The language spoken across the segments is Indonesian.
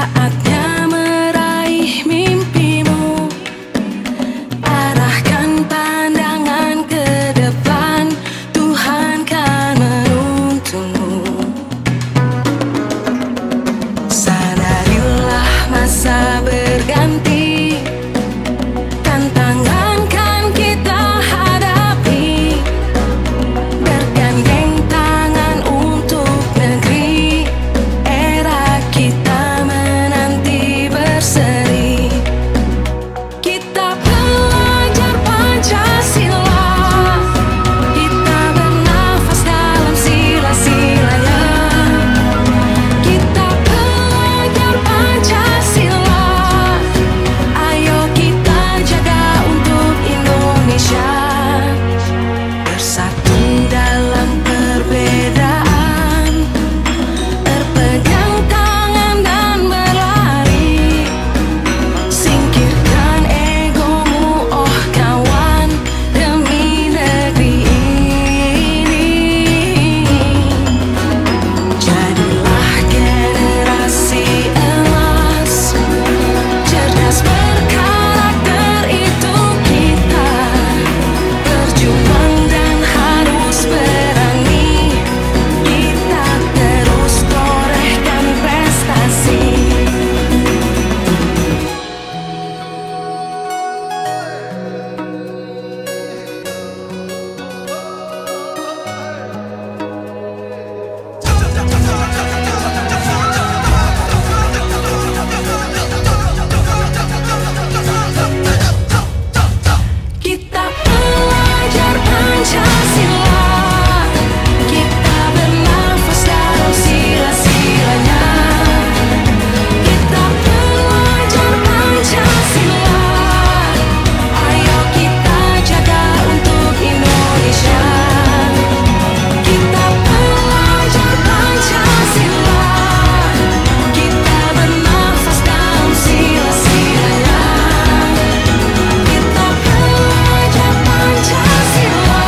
Saatnya meraih mimpimu, arahkan pandangan ke depan, Tuhan kan menuntunmu. Sadarilah masa berganti, tantangan kan kita hadapi, bergandeng tangan untuk negeri, era kita menanti berseri. Kita belajar Pancasila, kita bernafas dalam sila-silanya. Kita belajar Pancasila, ayo kita jaga untuk Indonesia. Bersatu dalam perbedaan, berpegang tangan dan berlari. Singkirkan egomu, oh kawan, demi negeri ini. Jadilah generasi emas, cerdas berkarakter itu kita. Berjuang dan harus berani, kita terus torehkan prestasi. Kita belajar Pancasila, kita bernafas dalam sila-silanya. Kita belajar Pancasila, ayo kita jaga untuk Indonesia. Kita belajar Pancasila, kita bernafas dalam sila-silanya. Kita belajar Pancasila,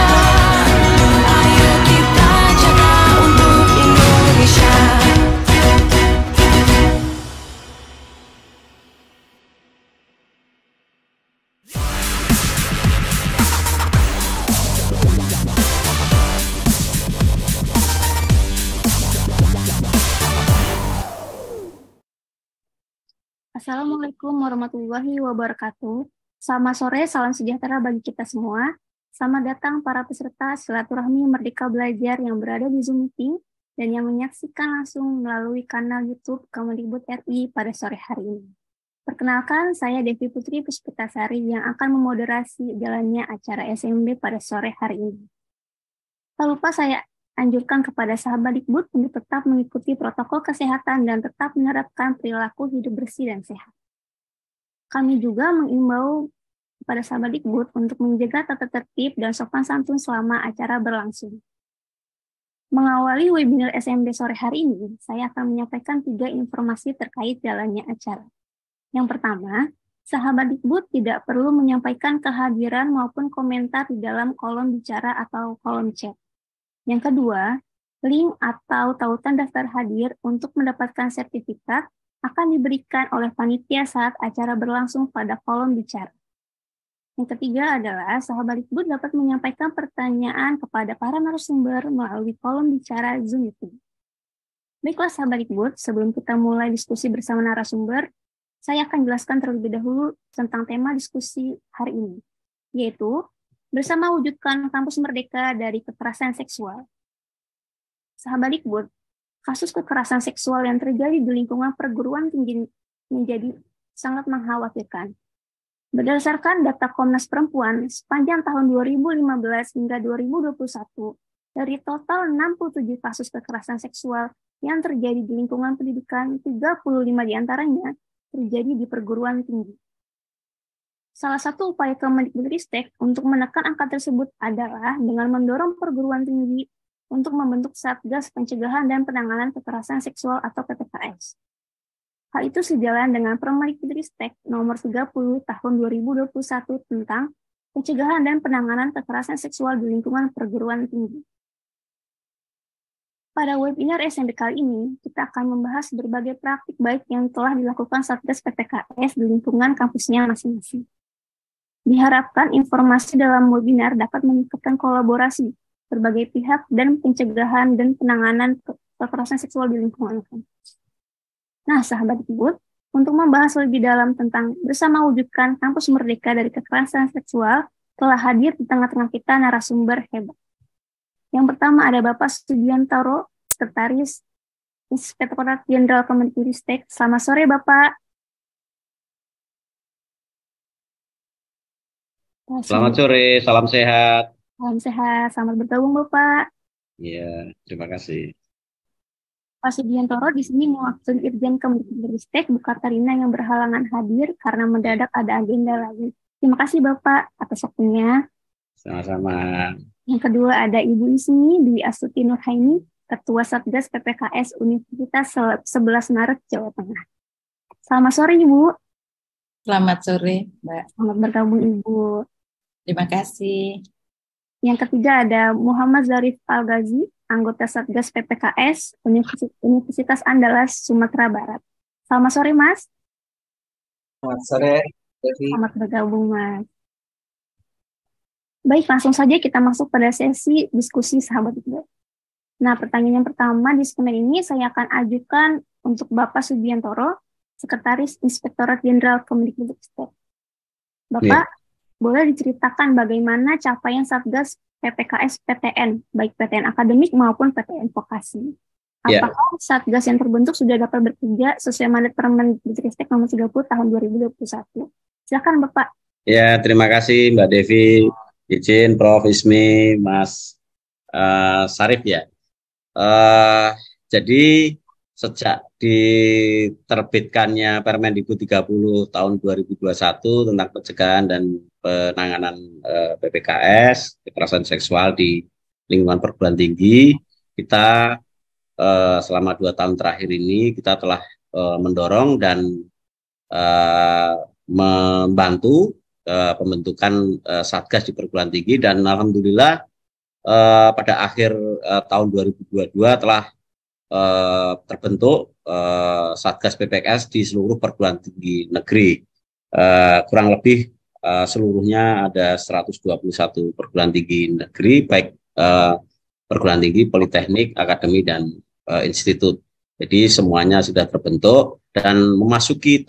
ayo kita jaga untuk Indonesia. Assalamualaikum warahmatullahi wabarakatuh. Selamat sore, salam sejahtera bagi kita semua. Selamat datang para peserta silaturahmi Merdeka Belajar yang berada di Zoom meeting dan yang menyaksikan langsung melalui kanal YouTube Kemendikbud RI pada sore hari ini. Perkenalkan, saya Devi Putri Puspitasari yang akan memoderasi jalannya acara SMB pada sore hari ini. Tak lupa saya anjurkan kepada sahabat Dikbud untuk tetap mengikuti protokol kesehatan dan tetap menerapkan perilaku hidup bersih dan sehat. Kami juga mengimbau kepada sahabat Dikbud untuk menjaga tata tertib dan sopan santun selama acara berlangsung. Mengawali webinar SMB sore hari ini, saya akan menyampaikan 3 informasi terkait jalannya acara. Yang pertama, sahabat Dikbud tidak perlu menyampaikan kehadiran maupun komentar di dalam kolom bicara atau kolom chat. Yang kedua, link atau tautan daftar hadir untuk mendapatkan sertifikat akan diberikan oleh panitia saat acara berlangsung pada kolom bicara. Yang ketiga adalah sahabat Dikbud dapat menyampaikan pertanyaan kepada para narasumber melalui kolom bicara Zoom meeting. Baiklah sahabat Dikbud, sebelum kita mulai diskusi bersama narasumber, saya akan jelaskan terlebih dahulu tentang tema diskusi hari ini, yaitu bersama wujudkan kampus merdeka dari kekerasan seksual. Sahabat Dikbud, kasus kekerasan seksual yang terjadi di lingkungan perguruan tinggi menjadi sangat mengkhawatirkan. Berdasarkan data Komnas Perempuan, sepanjang tahun 2015 hingga 2021, dari total 67 kasus kekerasan seksual yang terjadi di lingkungan pendidikan, 35 diantaranya terjadi di perguruan tinggi. Salah satu upaya Kemendikbudristek untuk menekan angka tersebut adalah dengan mendorong perguruan tinggi untuk membentuk Satgas Pencegahan dan Penanganan Kekerasan Seksual atau PPKS. Hal itu sejalan dengan Permendikbudristek nomor 30 tahun 2021 tentang pencegahan dan penanganan kekerasan seksual di lingkungan perguruan tinggi. Pada webinar SMB kali ini, kita akan membahas berbagai praktik baik yang telah dilakukan Satgas PPKS di lingkungan kampusnya masing-masing. Diharapkan informasi dalam webinar dapat meningkatkan kolaborasi berbagai pihak dan pencegahan dan penanganan kekerasan seksual di lingkungan kampus. Nah, sahabat Kibut, untuk membahas lebih dalam tentang bersama wujudkan kampus merdeka dari kekerasan seksual, telah hadir di tengah-tengah kita narasumber hebat. Yang pertama ada Bapak Sugiantoro, Sekretaris Inspektorat Jenderal Kemendikbudristek. Selamat sore, Bapak. Selamat sore, salam sehat. Salam sehat, selamat bergabung, Bapak. Iya, terima kasih. Pak Sugiantoro di sini mewakili Irjen Kemendikbudristek Bu Katarina yang berhalangan hadir karena mendadak ada agenda lain. Terima kasih, Bapak, atas waktunya. Sama-sama. Yang kedua ada Ibu Ismi Dwi Astuti Nurhaini, Ketua Satgas PPKS Universitas 11 Maret, Jawa Tengah. Selamat sore, Ibu. Selamat sore, Mbak. Selamat bergabung, Ibu. Terima kasih. Yang ketiga ada Muhammad Zarif Al-Ghazi, anggota Satgas PPKS Universitas Andalas, Sumatera Barat. Selamat sore, Mas. Selamat sore, Devi. Selamat bergabung, Mas. Baik, langsung saja kita masuk pada sesi diskusi sahabat Ibu. Nah, pertanyaan yang pertama di segmen ini saya akan ajukan untuk Bapak Sugiantoro, Sekretaris Inspektorat Jenderal Kemendikbudristek. Bapak, boleh diceritakan bagaimana capaian Satgas PPKS PTN, baik PTN akademik maupun PTN vokasi. Apakah Satgas yang terbentuk sudah dapat bekerja sesuai mandat Permendikbudristek nomor 30 tahun 2021? Silakan, Bapak. Ya, terima kasih Mbak Devi. Izin Prof. Ismi, Mas Sarif ya. Jadi sejak diterbitkannya Permendikbud 30 tahun 2021 tentang pencegahan dan penanganan PPKS, kekerasan seksual di lingkungan perguruan tinggi, kita selama 2 tahun terakhir ini kita telah mendorong dan membantu pembentukan Satgas di perguruan tinggi, dan alhamdulillah pada akhir tahun 2022 telah terbentuk Satgas PPKS di seluruh perguruan tinggi negeri. Kurang lebih seluruhnya ada 121 perguruan tinggi negeri, baik perguruan tinggi, politeknik, akademi, dan institut. Jadi semuanya sudah terbentuk, dan memasuki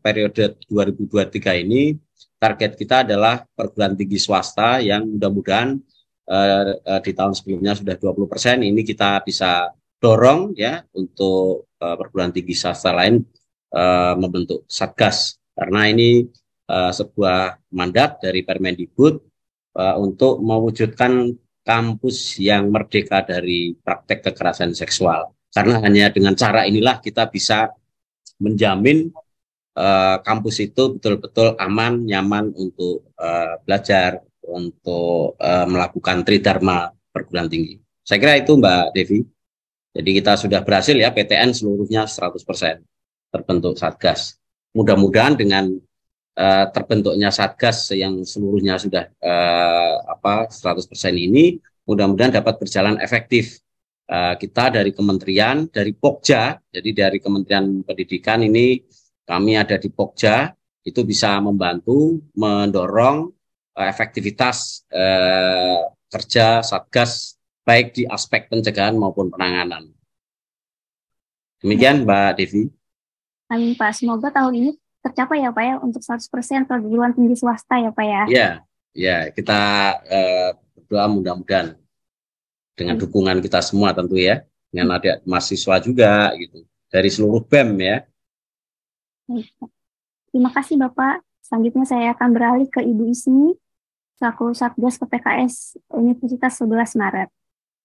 periode 2023 ini target kita adalah perguruan tinggi swasta yang mudah-mudahan di tahun sebelumnya sudah 20%, ini kita bisa dorong ya untuk perguruan tinggi swasta lain membentuk Satgas, karena ini sebuah mandat dari Permendikbud untuk mewujudkan kampus yang merdeka dari praktek kekerasan seksual. Karena hanya dengan cara inilah kita bisa menjamin kampus itu betul-betul aman, nyaman untuk belajar, untuk melakukan tridharma perguruan tinggi. Saya kira itu Mbak Devi. Jadi kita sudah berhasil ya, PTN seluruhnya 100% terbentuk Satgas. Mudah-mudahan dengan terbentuknya Satgas yang seluruhnya sudah 100% ini, mudah-mudahan dapat berjalan efektif. Kita dari kementerian, dari Pokja, jadi dari Kementerian Pendidikan ini kami ada di Pokja, itu bisa membantu mendorong efektivitas kerja Satgas baik di aspek pencegahan maupun penanganan. Demikian Mbak Devi. Amin, Pak. Semoga tahun ini tercapai ya Pak ya untuk 100% perguruan tinggi swasta ya Pak ya. Ya, kita berdoa mudah-mudahan dengan dukungan kita semua tentu ya, dengan ada mahasiswa juga gitu dari seluruh BEM ya. Terima kasih Bapak. Selanjutnya saya akan beralih ke Ibu Ismi selaku Satgas PPKS Universitas 11 Maret.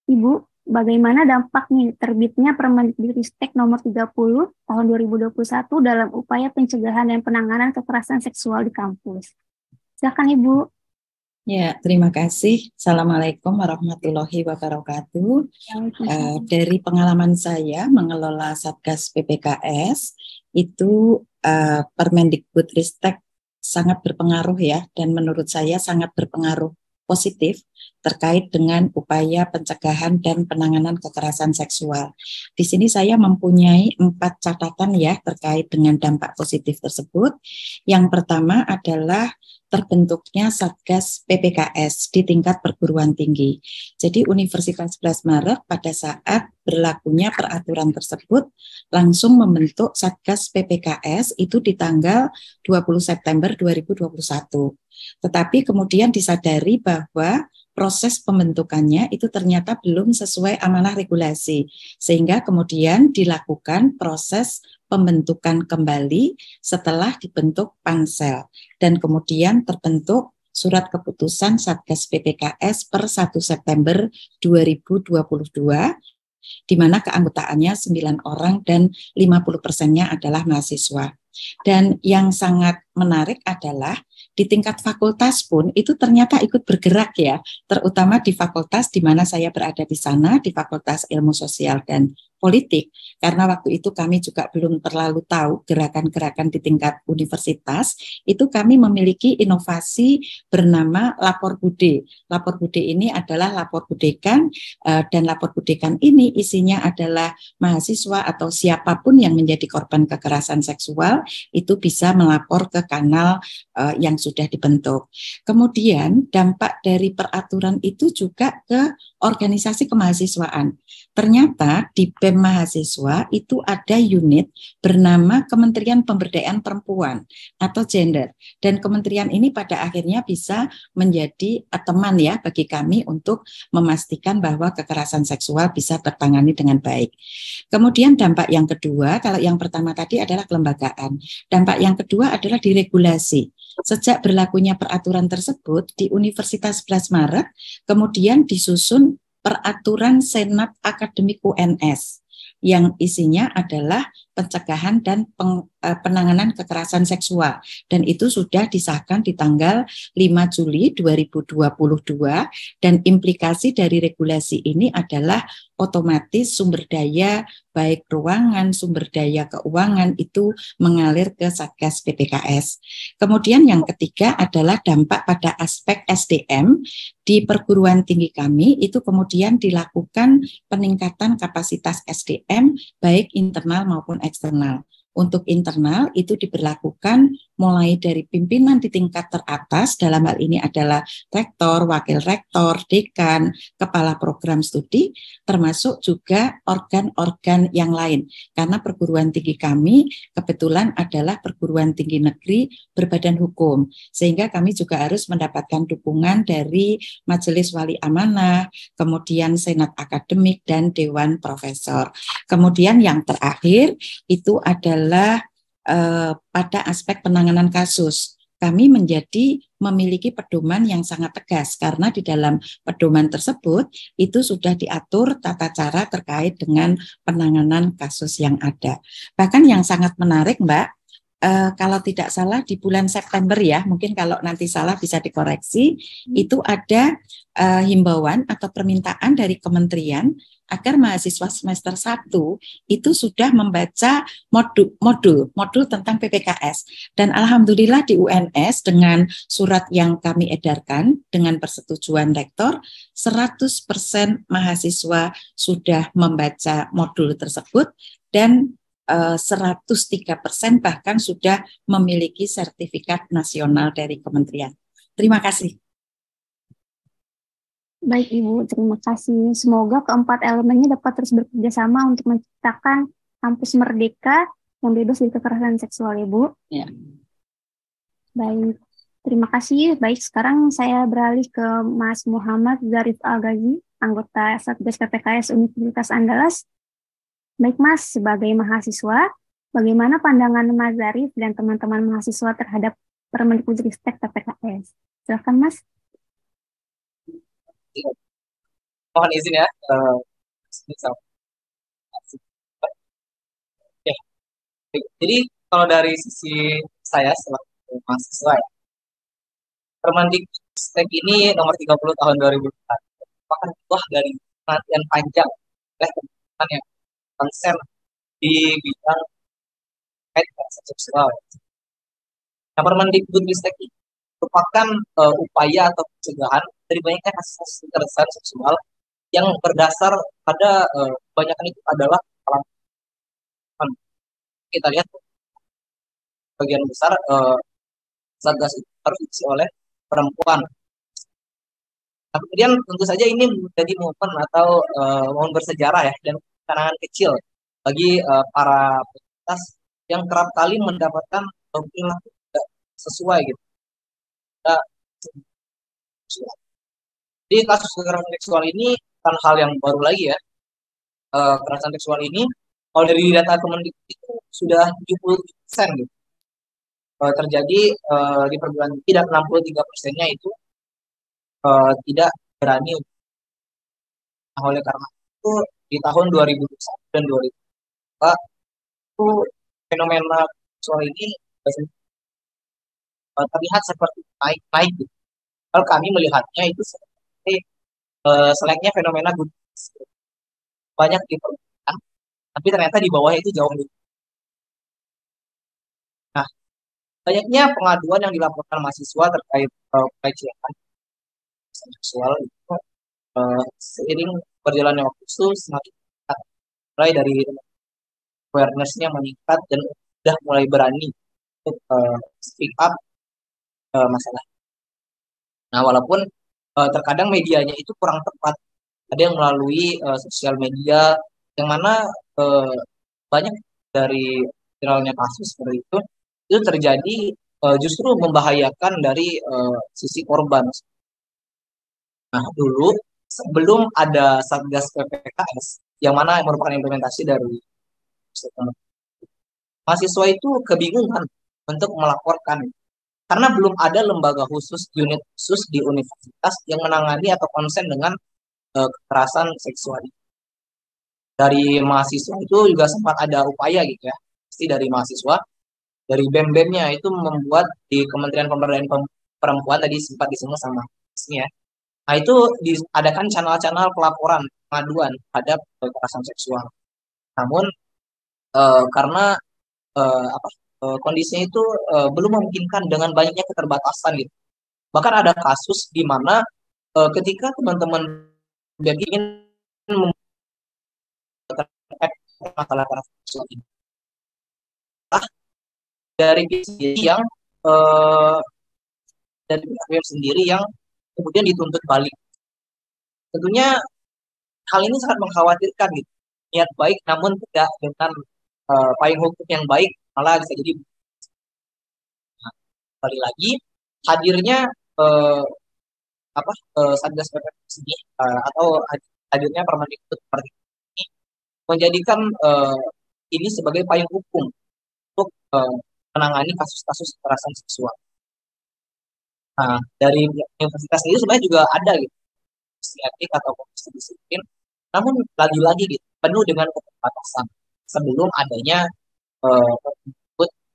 Ibu, bagaimana dampak nih terbitnya Permendikbudristek nomor 30 tahun 2021 dalam upaya pencegahan dan penanganan kekerasan seksual di kampus? Silakan Ibu. Ya, terima kasih. Assalamualaikum warahmatullahi wabarakatuh. Dari pengalaman saya mengelola Satgas PPKS, itu Permendikbudristek sangat berpengaruh ya, dan menurut saya sangat berpengaruh positif terkait dengan upaya pencegahan dan penanganan kekerasan seksual. Di sini saya mempunyai 4 catatan ya terkait dengan dampak positif tersebut. Yang pertama adalah terbentuknya Satgas PPKS di tingkat perguruan tinggi. Jadi Universitas 11 Maret pada saat berlakunya peraturan tersebut langsung membentuk Satgas PPKS itu di tanggal 20 September 2021. Tetapi kemudian disadari bahwa proses pembentukannya itu ternyata belum sesuai amanah regulasi, sehingga kemudian dilakukan proses pembentukan kembali setelah dibentuk pansel, dan kemudian terbentuk surat keputusan Satgas PPKS per 1 September 2022, di mana keanggotaannya 9 orang dan 50%-nya adalah mahasiswa. Dan yang sangat menarik adalah di tingkat fakultas pun itu ternyata ikut bergerak ya, terutama di fakultas di mana saya berada di sana, di Fakultas Ilmu Sosial dan Politik, karena waktu itu kami juga belum terlalu tahu gerakan-gerakan di tingkat universitas, itu kami memiliki inovasi bernama Lapor Bude. Lapor Bude ini adalah lapor budekan, dan lapor budekan ini isinya adalah mahasiswa atau siapapun yang menjadi korban kekerasan seksual, itu bisa melapor ke kanal yang sudah dibentuk. Kemudian dampak dari peraturan itu juga ke organisasi kemahasiswaan. Ternyata di BEM mahasiswa itu ada unit bernama Kementerian Pemberdayaan Perempuan atau Gender. Dan kementerian ini pada akhirnya bisa menjadi teman ya bagi kami untuk memastikan bahwa kekerasan seksual bisa tertangani dengan baik. Kemudian dampak yang kedua, kalau yang pertama tadi adalah kelembagaan. Dampak yang kedua adalah diregulasi. Sejak berlakunya peraturan tersebut di Universitas 11 Maret, kemudian disusun peraturan Senat Akademik UNS yang isinya adalah pencegahan dan penanganan kekerasan seksual, dan itu sudah disahkan di tanggal 5 Juli 2022, dan implikasi dari regulasi ini adalah otomatis sumber daya baik ruangan, sumber daya keuangan itu mengalir ke Satgas PPKS. Kemudian yang ketiga adalah dampak pada aspek SDM di perguruan tinggi kami, itu kemudian dilakukan peningkatan kapasitas SDM baik internal maupun eksternal. Untuk internal itu diberlakukan mulai dari pimpinan di tingkat teratas, dalam hal ini adalah rektor, wakil rektor, dekan, kepala program studi, termasuk juga organ-organ yang lain. Karena perguruan tinggi kami kebetulan adalah perguruan tinggi negeri berbadan hukum, sehingga kami juga harus mendapatkan dukungan dari Majelis Wali Amanah, kemudian Senat Akademik, dan Dewan Profesor. Kemudian yang terakhir itu adalah pada aspek penanganan kasus. Kami memiliki pedoman yang sangat tegas, karena di dalam pedoman tersebut itu sudah diatur tata cara terkait dengan penanganan kasus yang ada. Bahkan yang sangat menarik, Mbak, kalau tidak salah di bulan September ya, mungkin kalau nanti salah bisa dikoreksi, itu ada himbauan atau permintaan dari kementerian agar mahasiswa semester 1 itu sudah membaca modul tentang PPKS. Dan alhamdulillah di UNS dengan surat yang kami edarkan dengan persetujuan rektor, 100% mahasiswa sudah membaca modul tersebut, dan 103% bahkan sudah memiliki sertifikat nasional dari kementerian. Terima kasih. Baik Ibu, terima kasih. Semoga keempat elemennya dapat terus bekerja sama untuk menciptakan kampus merdeka yang bebas dari kekerasan seksual, Ibu. Ya. Baik, terima kasih. Baik, sekarang saya beralih ke Mas Muhammad Zarif Al-Ghazi, anggota Satgas PPKS Universitas Andalas. Baik Mas, sebagai mahasiswa, bagaimana pandangan Mas Zarif dan teman-teman mahasiswa terhadap Permendikbudristek PPKS? Silakan Mas. Mohon izin ya. Oke. Jadi kalau dari sisi saya selaku mahasiswa ya, Permendikbudristek ini nomor 30 tahun 2004 merupakan buah dari penelitian panjang oleh teman-teman yang konsen di bidang kekerasan seksual. Nah, Permendikbudristek ini merupakan upaya atau pencegahan dari banyaknya kasus kekerasan seksual yang berdasar pada kebanyakan itu adalah pengalaman. Kita lihat bagian besar satgas itu harus diisi oleh perempuan. Nah, kemudian tentu saja ini menjadi momen atau momen bersejarah ya dan kenangan kecil bagi para penyintas yang kerap kali mendapatkan perilaku tidak sesuai gitu. Nah, di kasus kekerasan seksual ini bukan hal yang baru lagi ya. Kekerasan seksual ini kalau dari data Kemendikbud itu sudah 70% gitu. Terjadi di perguruan tinggi dan 63%-nya itu tidak berani. Nah, oleh karena itu di tahun 2021 dan 2022 itu fenomena seksual ini terlihat seperti naik gitu. Kalau kami melihatnya itu seperti seleknya fenomena gunung es. Banyak di permukaan, tapi ternyata di bawahnya itu jauh lebih. Nah, banyaknya pengaduan yang dilaporkan mahasiswa terkait pelecehan seksual itu seiring berjalannya waktu itu semakin meningkat. Mulai dari awareness-nya meningkat dan sudah mulai berani untuk speak up masalah. Nah, walaupun terkadang medianya itu kurang tepat. Ada yang melalui sosial media, yang mana banyak dari viralnya kasus seperti itu terjadi justru membahayakan dari sisi korban. Nah, dulu sebelum ada Satgas PPKS, yang mana merupakan implementasi dari mahasiswa itu kebingungan untuk melaporkan karena belum ada lembaga khusus, unit khusus di universitas yang menangani atau konsen dengan kekerasan seksual. Dari mahasiswa itu juga sempat ada upaya gitu ya, pasti dari mahasiswa, dari BEM-BEM-nya itu membuat di Kementerian Pemberdayaan Perempuan tadi sempat disinggung sama ya. Nah, itu diadakan channel-channel pelaporan pengaduan terhadap kekerasan seksual. Namun karena kondisinya itu belum memungkinkan dengan banyaknya keterbatasan gitu. Bahkan ada kasus di mana ketika teman-teman ingin masalah kekerasan seksual ini, dari yang dari pihak sendiri yang kemudian dituntut balik. Tentunya hal ini sangat mengkhawatirkan gitu. Niat baik namun tidak dengan payung hukum yang baik malah bisa jadi. Nah, kembali lagi hadirnya Satgas PPKS ini atau hadirnya Permendikbud seperti ini menjadikan ini sebagai payung hukum untuk menangani kasus-kasus kekerasan seksual. Nah, dari universitas ini sebenarnya juga ada gitu, etik atau komisi disiplin, namun lagi-lagi gitu penuh dengan keterbatasan sebelum adanya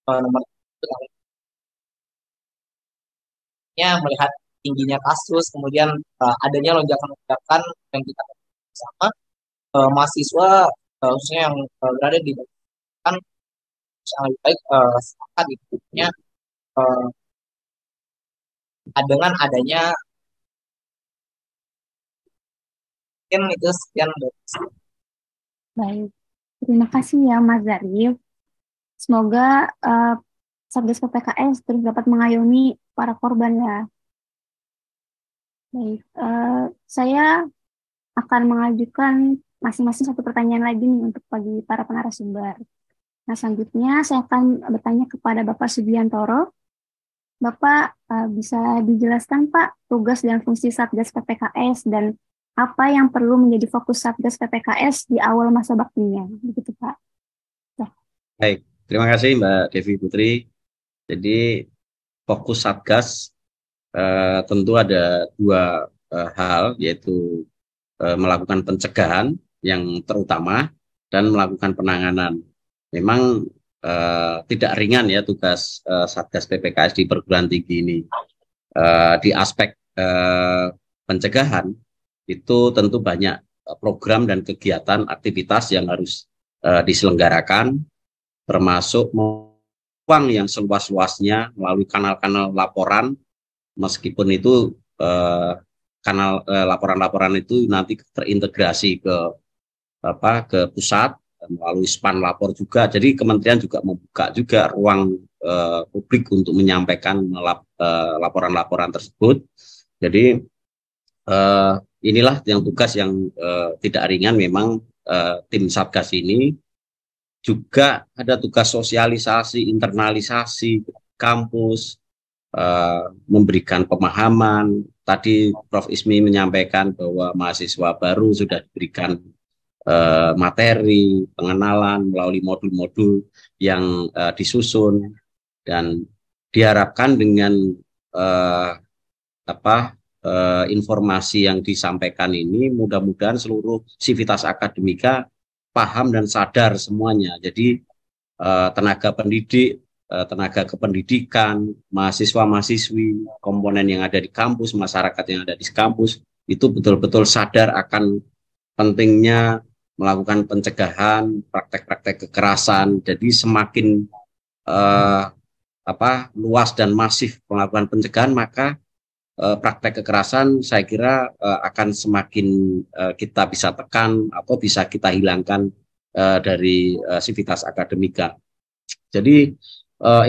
nomor melihat tingginya kasus, kemudian adanya lonjakan-lonjakan yang kita sama mahasiswa khususnya yang berada di kan yang lebih baik sepakat gitu dengan adanya mungkin itu sekian. Baik, terima kasih ya Mas Zarif. Semoga Satgas PPKS terus dapat mengayomi para korban ya. Baik, saya akan mengajukan masing-masing satu pertanyaan lagi nih untuk bagi para penarasumber. Nah, selanjutnya saya akan bertanya kepada Bapak Sugiantoro. Bapak bisa dijelaskan Pak tugas dan fungsi Satgas PPKS dan apa yang perlu menjadi fokus Satgas PPKS di awal masa baktinya, begitu Pak. Ya. Baik, terima kasih Mbak Devi Putri. Jadi fokus Satgas tentu ada dua hal, yaitu melakukan pencegahan yang terutama dan melakukan penanganan. Memang tidak ringan ya tugas Satgas PPKS di perguruan tinggi ini. Di aspek pencegahan itu tentu banyak program dan kegiatan aktivitas yang harus diselenggarakan, termasuk ruang yang seluas-luasnya melalui kanal-kanal laporan, meskipun itu kanal laporan-laporan itu nanti terintegrasi ke pusat melalui span lapor juga. Jadi kementerian juga membuka juga ruang publik untuk menyampaikan laporan-laporan tersebut. Jadi inilah yang tugas yang tidak ringan memang tim Satgas ini. Juga ada tugas sosialisasi, internalisasi kampus, memberikan pemahaman. Tadi Prof. Ismi menyampaikan bahwa mahasiswa baru sudah diberikan materi, pengenalan melalui modul-modul yang disusun, dan diharapkan dengan informasi yang disampaikan ini mudah-mudahan seluruh sivitas akademika paham dan sadar semuanya. Jadi tenaga pendidik, tenaga kependidikan, mahasiswa-mahasiswi, komponen yang ada di kampus, masyarakat yang ada di kampus, itu betul-betul sadar akan pentingnya melakukan pencegahan praktek-praktek kekerasan. Jadi semakin luas dan masif melakukan pencegahan, maka praktek kekerasan saya kira akan semakin kita bisa tekan atau bisa kita hilangkan dari sivitas akademika. Jadi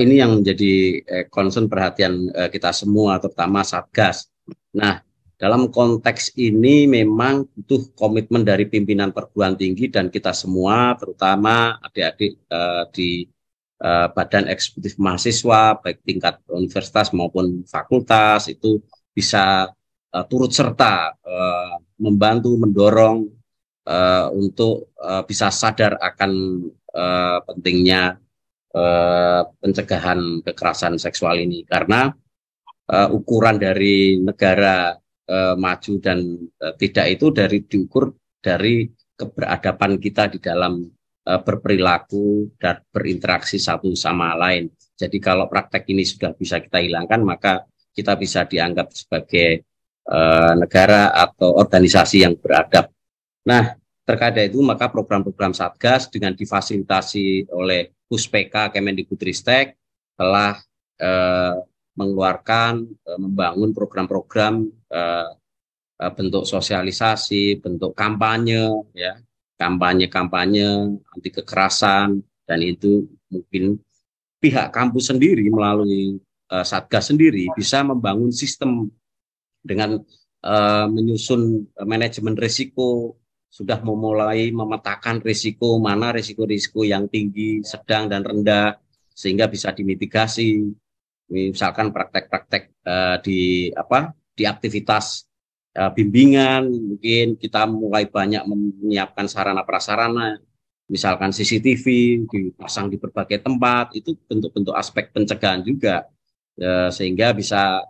ini yang menjadi concern perhatian kita semua, terutama Satgas. Nah, dalam konteks ini memang butuh komitmen dari pimpinan perguruan tinggi dan kita semua, terutama adik-adik di badan eksekutif mahasiswa, baik tingkat universitas maupun fakultas, itu bisa turut serta membantu, mendorong untuk bisa sadar akan pentingnya pencegahan kekerasan seksual ini. Karena ukuran dari negara maju dan tidak itu diukur dari keberadaban kita di dalam berperilaku dan berinteraksi satu sama lain. Jadi kalau praktek ini sudah bisa kita hilangkan, maka kita bisa dianggap sebagai negara atau organisasi yang beradab. Nah, terkait itu maka program-program Satgas dengan difasilitasi oleh Puspeka Kemendikbudristek telah mengeluarkan, membangun program-program bentuk sosialisasi, bentuk kampanye, ya, kampanye anti kekerasan, dan itu mungkin pihak kampus sendiri melalui Satgas sendiri bisa membangun sistem dengan menyusun manajemen risiko, sudah memulai memetakan risiko, mana risiko-risiko yang tinggi, sedang, dan rendah, sehingga bisa dimitigasi. Misalkan praktek-praktek di aktivitas bimbingan, mungkin kita mulai banyak menyiapkan sarana prasarana, misalkan CCTV dipasang di berbagai tempat, itu bentuk-bentuk aspek pencegahan juga, sehingga bisa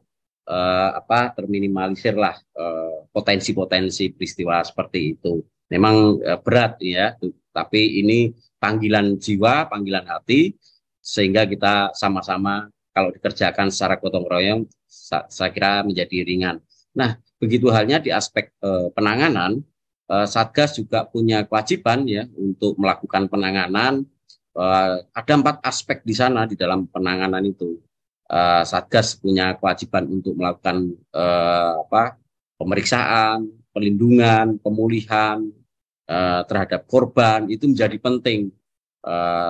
terminimalisir lah potensi-potensi peristiwa seperti itu. Memang berat ya, tapi ini panggilan jiwa, panggilan hati, sehingga kita sama-sama kalau dikerjakan secara gotong royong, saya kira menjadi ringan. Nah, begitu halnya di aspek penanganan, Satgas juga punya kewajiban ya untuk melakukan penanganan. Ada 4 aspek di sana di dalam penanganan itu. Satgas punya kewajiban untuk melakukan pemeriksaan, perlindungan, pemulihan terhadap korban, itu menjadi penting,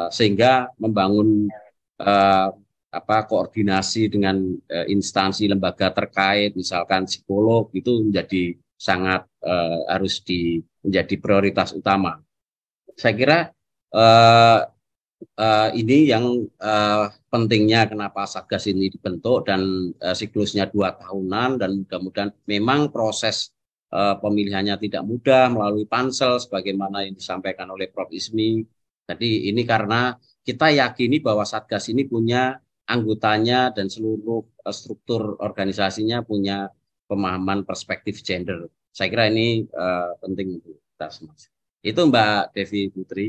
sehingga membangun koordinasi dengan instansi lembaga terkait, misalkan psikolog, itu menjadi sangat harus menjadi prioritas utama. Saya kira ini yang pentingnya kenapa Satgas ini dibentuk, dan siklusnya 2 tahunan, dan mudah-mudahan memang proses pemilihannya tidak mudah melalui pansel sebagaimana yang disampaikan oleh Prof. Ismi. Jadi ini karena kita yakini bahwa Satgas ini punya anggotanya dan seluruh struktur organisasinya punya pemahaman perspektif gender. Saya kira ini penting untuk kita semua. Itu Mbak Devi Putri.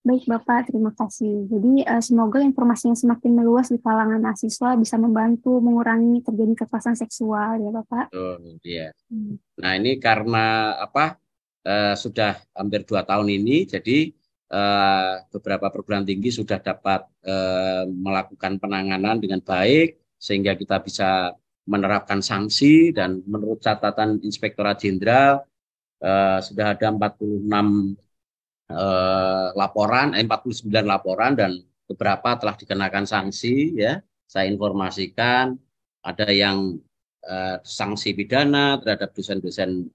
Baik Bapak, terima kasih. Jadi semoga informasi yang semakin meluas di kalangan mahasiswa bisa membantu mengurangi terjadi kekerasan seksual, ya Bapak. Oh iya. Nah ini karena sudah hampir 2 tahun ini, jadi beberapa perguruan tinggi sudah dapat melakukan penanganan dengan baik, sehingga kita bisa menerapkan sanksi, dan menurut catatan Inspektorat Jenderal sudah ada 46 laporan, 49 laporan, dan beberapa telah dikenakan sanksi. Ya, saya informasikan ada yang sanksi pidana terhadap dosen-dosen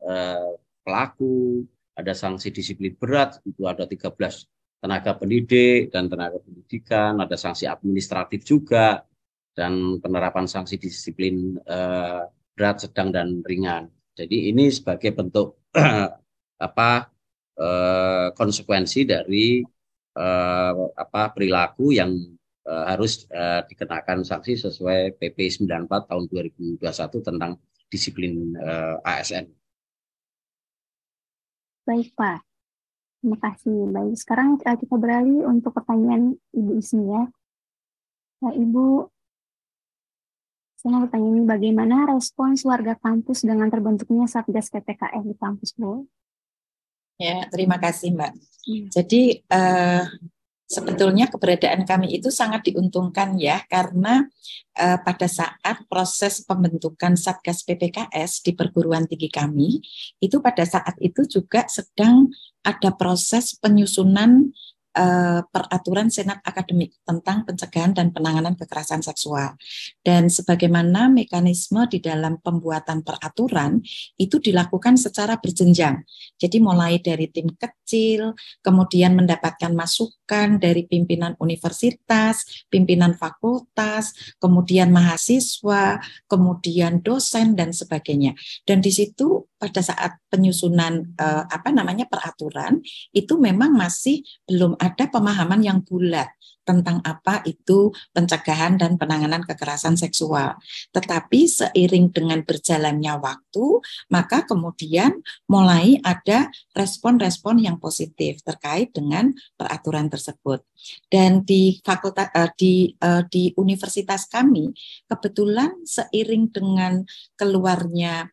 pelaku, ada sanksi disiplin berat, itu ada 13 tenaga pendidik dan tenaga pendidikan, ada sanksi administratif juga, dan penerapan sanksi disiplin berat, sedang, dan ringan. Jadi ini sebagai bentuk konsekuensi dari perilaku yang harus dikenakan sanksi sesuai PP 94 tahun 2021 tentang disiplin ASN. Baik, Pak. Terima kasih. Baik, sekarang kita beralih untuk pertanyaan Ibu Ismi ya. Nah, Ibu, saya mau bertanya ini, bagaimana respons warga kampus dengan terbentuknya Satgas PPKS di kampus, Bu? Ya, terima kasih, Mbak. Jadi sebetulnya keberadaan kami itu sangat diuntungkan ya, karena pada saat proses pembentukan Satgas PPKS di perguruan tinggi kami, itu pada saat itu juga sedang ada proses penyusunan peraturan Senat Akademik tentang pencegahan dan penanganan kekerasan seksual. Dan sebagaimana mekanisme di dalam pembuatan peraturan itu dilakukan secara berjenjang. Jadi mulai dari tim kecil, kemudian mendapatkan masukan dari pimpinan universitas, pimpinan fakultas, kemudian mahasiswa, kemudian dosen, dan sebagainya. Dan di situ pada saat penyusunan peraturan itu memang masih belum ada pemahaman yang bulat tentang apa itu pencegahan dan penanganan kekerasan seksual. Tetapi seiring dengan berjalannya waktu, maka kemudian mulai ada respon-respon yang positif terkait dengan peraturan tersebut. Dan di fakultas di universitas kami kebetulan seiring dengan keluarnya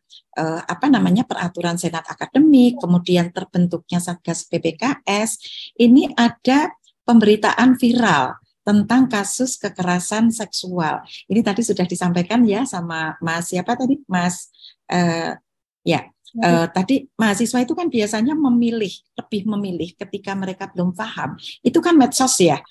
peraturan Senat Akademik, kemudian terbentuknya Satgas PPKS, ini ada pemberitaan viral tentang kasus kekerasan seksual. Ini tadi sudah disampaikan ya sama Mas siapa tadi? Mas tadi mahasiswa itu kan biasanya lebih memilih ketika mereka belum paham. Itu kan medsos ya.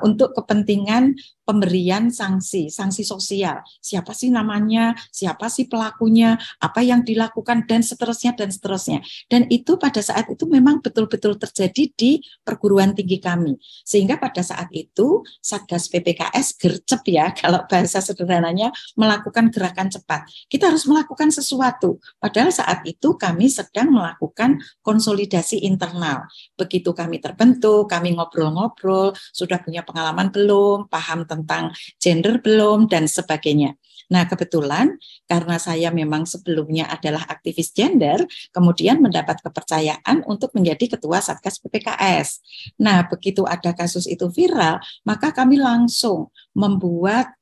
Untuk kepentingan pemberian sanksi sosial. Siapa sih namanya, siapa sih pelakunya, apa yang dilakukan, dan seterusnya, dan seterusnya. Dan itu pada saat itu memang betul-betul terjadi di perguruan tinggi kami. Sehingga pada saat itu Satgas PPKS gercep ya, kalau bahasa sederhananya, melakukan gerakan cepat. Kita harus melakukan sesuatu. Padahal saat itu kami sedang melakukan konsolidasi internal. Begitu kami terbentuk, kami ngobrol-ngobrol, sudah punya pengalaman belum, paham tentang gender belum, dan sebagainya. Nah, kebetulan karena saya memang sebelumnya adalah aktivis gender, kemudian mendapat kepercayaan untuk menjadi ketua Satgas PPKS. Nah, begitu ada kasus itu viral, maka kami langsung membuat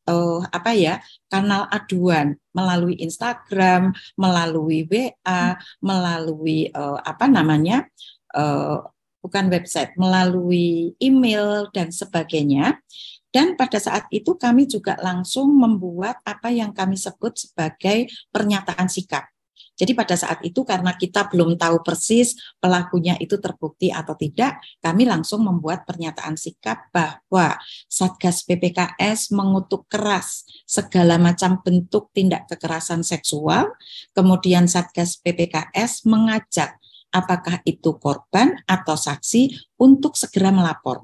kanal aduan melalui Instagram, melalui WA, melalui bukan website, melalui email dan sebagainya. Dan pada saat itu kami juga langsung membuat apa yang kami sebut sebagai pernyataan sikap. Jadi pada saat itu karena kita belum tahu persis pelakunya itu terbukti atau tidak, kami langsung membuat pernyataan sikap bahwa Satgas PPKS mengutuk keras segala macam bentuk tindak kekerasan seksual, kemudian Satgas PPKS mengajak apakah itu korban atau saksi untuk segera melapor.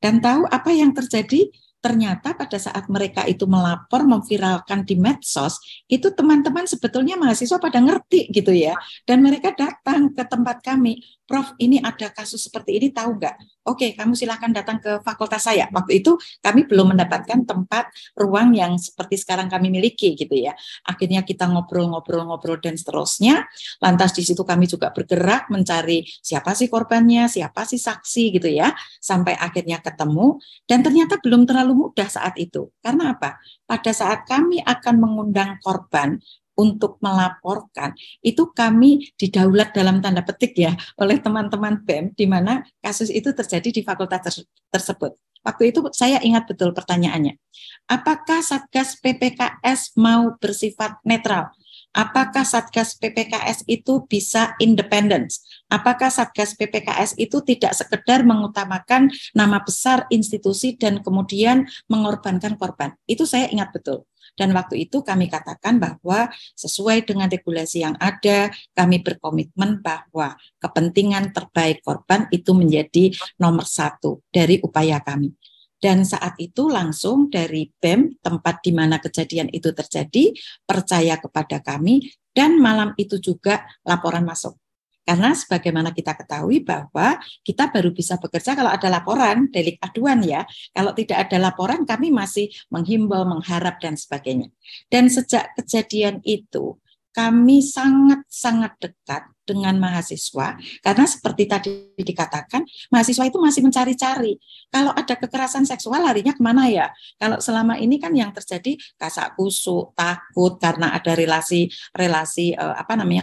Dan tahu apa yang terjadi? Ternyata pada saat mereka itu melapor, memviralkan di medsos, itu teman-teman sebetulnya mahasiswa pada ngerti gitu ya. Dan mereka datang ke tempat kami, Prof, ini ada kasus seperti ini, tahu nggak? Oke, kamu silakan datang ke fakultas saya. Waktu itu kami belum mendapatkan tempat ruang yang seperti sekarang kami miliki gitu ya. Akhirnya kita ngobrol-ngobrol dan seterusnya. Lantas di situ kami juga bergerak mencari siapa sih korbannya, siapa sih saksi gitu ya. Sampai akhirnya ketemu, dan ternyata belum terlalu mudah saat itu. Karena apa? Pada saat kami akan mengundang korban untuk melaporkan, itu kami didaulat dalam tanda petik ya oleh teman-teman BEM, di mana kasus itu terjadi di fakultas tersebut. Waktu itu saya ingat betul pertanyaannya, apakah Satgas PPKS mau bersifat netral? Apakah Satgas PPKS itu bisa independen? Apakah Satgas PPKS itu tidak sekedar mengutamakan nama besar institusi dan kemudian mengorbankan korban? Itu saya ingat betul. Dan waktu itu kami katakan bahwa sesuai dengan regulasi yang ada, kami berkomitmen bahwa kepentingan terbaik korban itu menjadi nomor satu dari upaya kami. Dan saat itu langsung dari BEM, tempat di mana kejadian itu terjadi, percaya kepada kami, dan malam itu juga laporan masuk. Karena sebagaimana kita ketahui bahwa kita baru bisa bekerja kalau ada laporan, delik aduan ya. Kalau tidak ada laporan, kami masih menghimbau, mengharap, dan sebagainya. Dan sejak kejadian itu, kami sangat-sangat dekat dengan mahasiswa, karena seperti tadi dikatakan, mahasiswa itu masih mencari-cari. Kalau ada kekerasan seksual, larinya kemana ya? Kalau selama ini kan yang terjadi kasak kusuk, takut karena ada relasi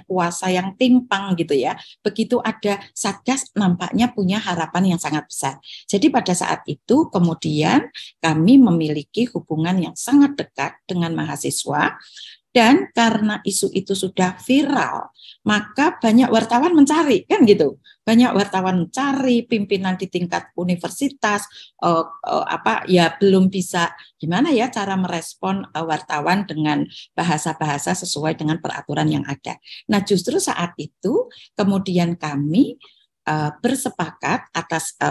kuasa yang timpang gitu ya. Begitu ada Satgas, nampaknya punya harapan yang sangat besar. Jadi pada saat itu kemudian kami memiliki hubungan yang sangat dekat dengan mahasiswa. Dan karena isu itu sudah viral, maka banyak wartawan mencari, kan gitu. Banyak wartawan mencari, pimpinan di tingkat universitas, belum bisa gimana ya cara merespon wartawan dengan bahasa-bahasa sesuai dengan peraturan yang ada. Nah, justru saat itu kemudian kami bersepakat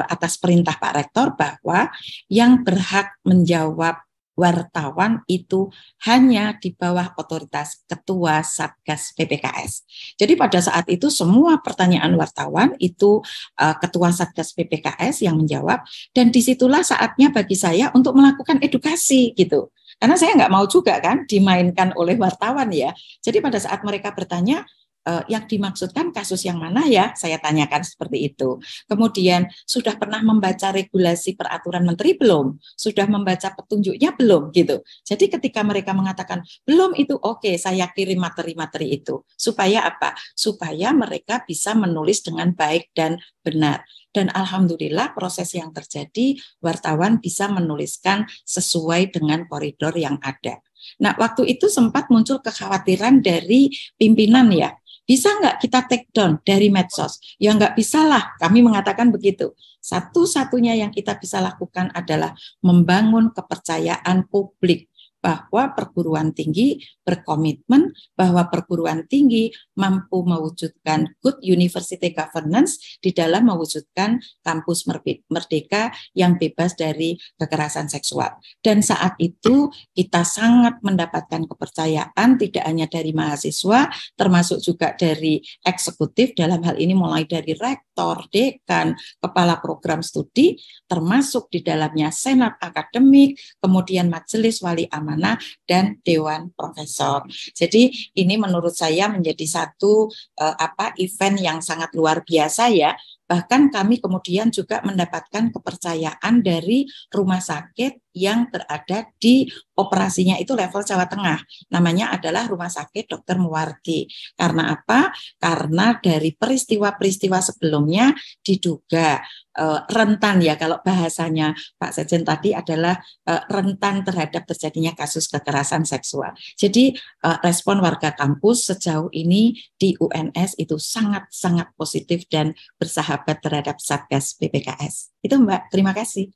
atas perintah Pak Rektor bahwa yang berhak menjawab wartawan itu hanya di bawah otoritas Ketua Satgas PPKS. Jadi pada saat itu semua pertanyaan wartawan itu Ketua Satgas PPKS yang menjawab, dan disitulah saatnya bagi saya untuk melakukan edukasi gitu. Karena saya nggak mau juga kan dimainkan oleh wartawan ya. Jadi pada saat mereka bertanya, yang dimaksudkan kasus yang mana ya? Saya tanyakan seperti itu. Kemudian sudah pernah membaca regulasi peraturan menteri belum? Sudah membaca petunjuknya belum? Gitu. Jadi ketika mereka mengatakan belum itu oke, saya kirim materi-materi itu. Supaya apa? Supaya mereka bisa menulis dengan baik dan benar. Dan alhamdulillah proses yang terjadi, wartawan bisa menuliskan sesuai dengan koridor yang ada. Nah, waktu itu sempat muncul kekhawatiran dari pimpinan ya. Bisa nggak kita take down dari medsos? Ya nggak bisa lah, kami mengatakan begitu. Satu-satunya yang kita bisa lakukan adalah membangun kepercayaan publik bahwa perguruan tinggi berkomitmen bahwa perguruan tinggi mampu mewujudkan good university governance di dalam mewujudkan kampus merdeka yang bebas dari kekerasan seksual. Dan saat itu kita sangat mendapatkan kepercayaan tidak hanya dari mahasiswa, termasuk juga dari eksekutif, dalam hal ini mulai dari rektor, dekan, kepala program studi, termasuk di dalamnya senat akademik, kemudian majelis wali amanah, dan dewan profesor. Jadi ini menurut saya menjadi satu event yang sangat luar biasa ya. Bahkan kami kemudian juga mendapatkan kepercayaan dari rumah sakit yang berada di operasinya itu level Jawa Tengah. Namanya adalah Rumah Sakit Dr. Muwardi. Karena apa? Karena dari peristiwa-peristiwa sebelumnya diduga rentan ya, kalau bahasanya Pak Sekjen tadi adalah rentan terhadap terjadinya kasus kekerasan seksual. Jadi respon warga kampus sejauh ini di UNS itu sangat-sangat positif dan bersahabat terhadap Satgas PPKS. Itu Mbak, terima kasih.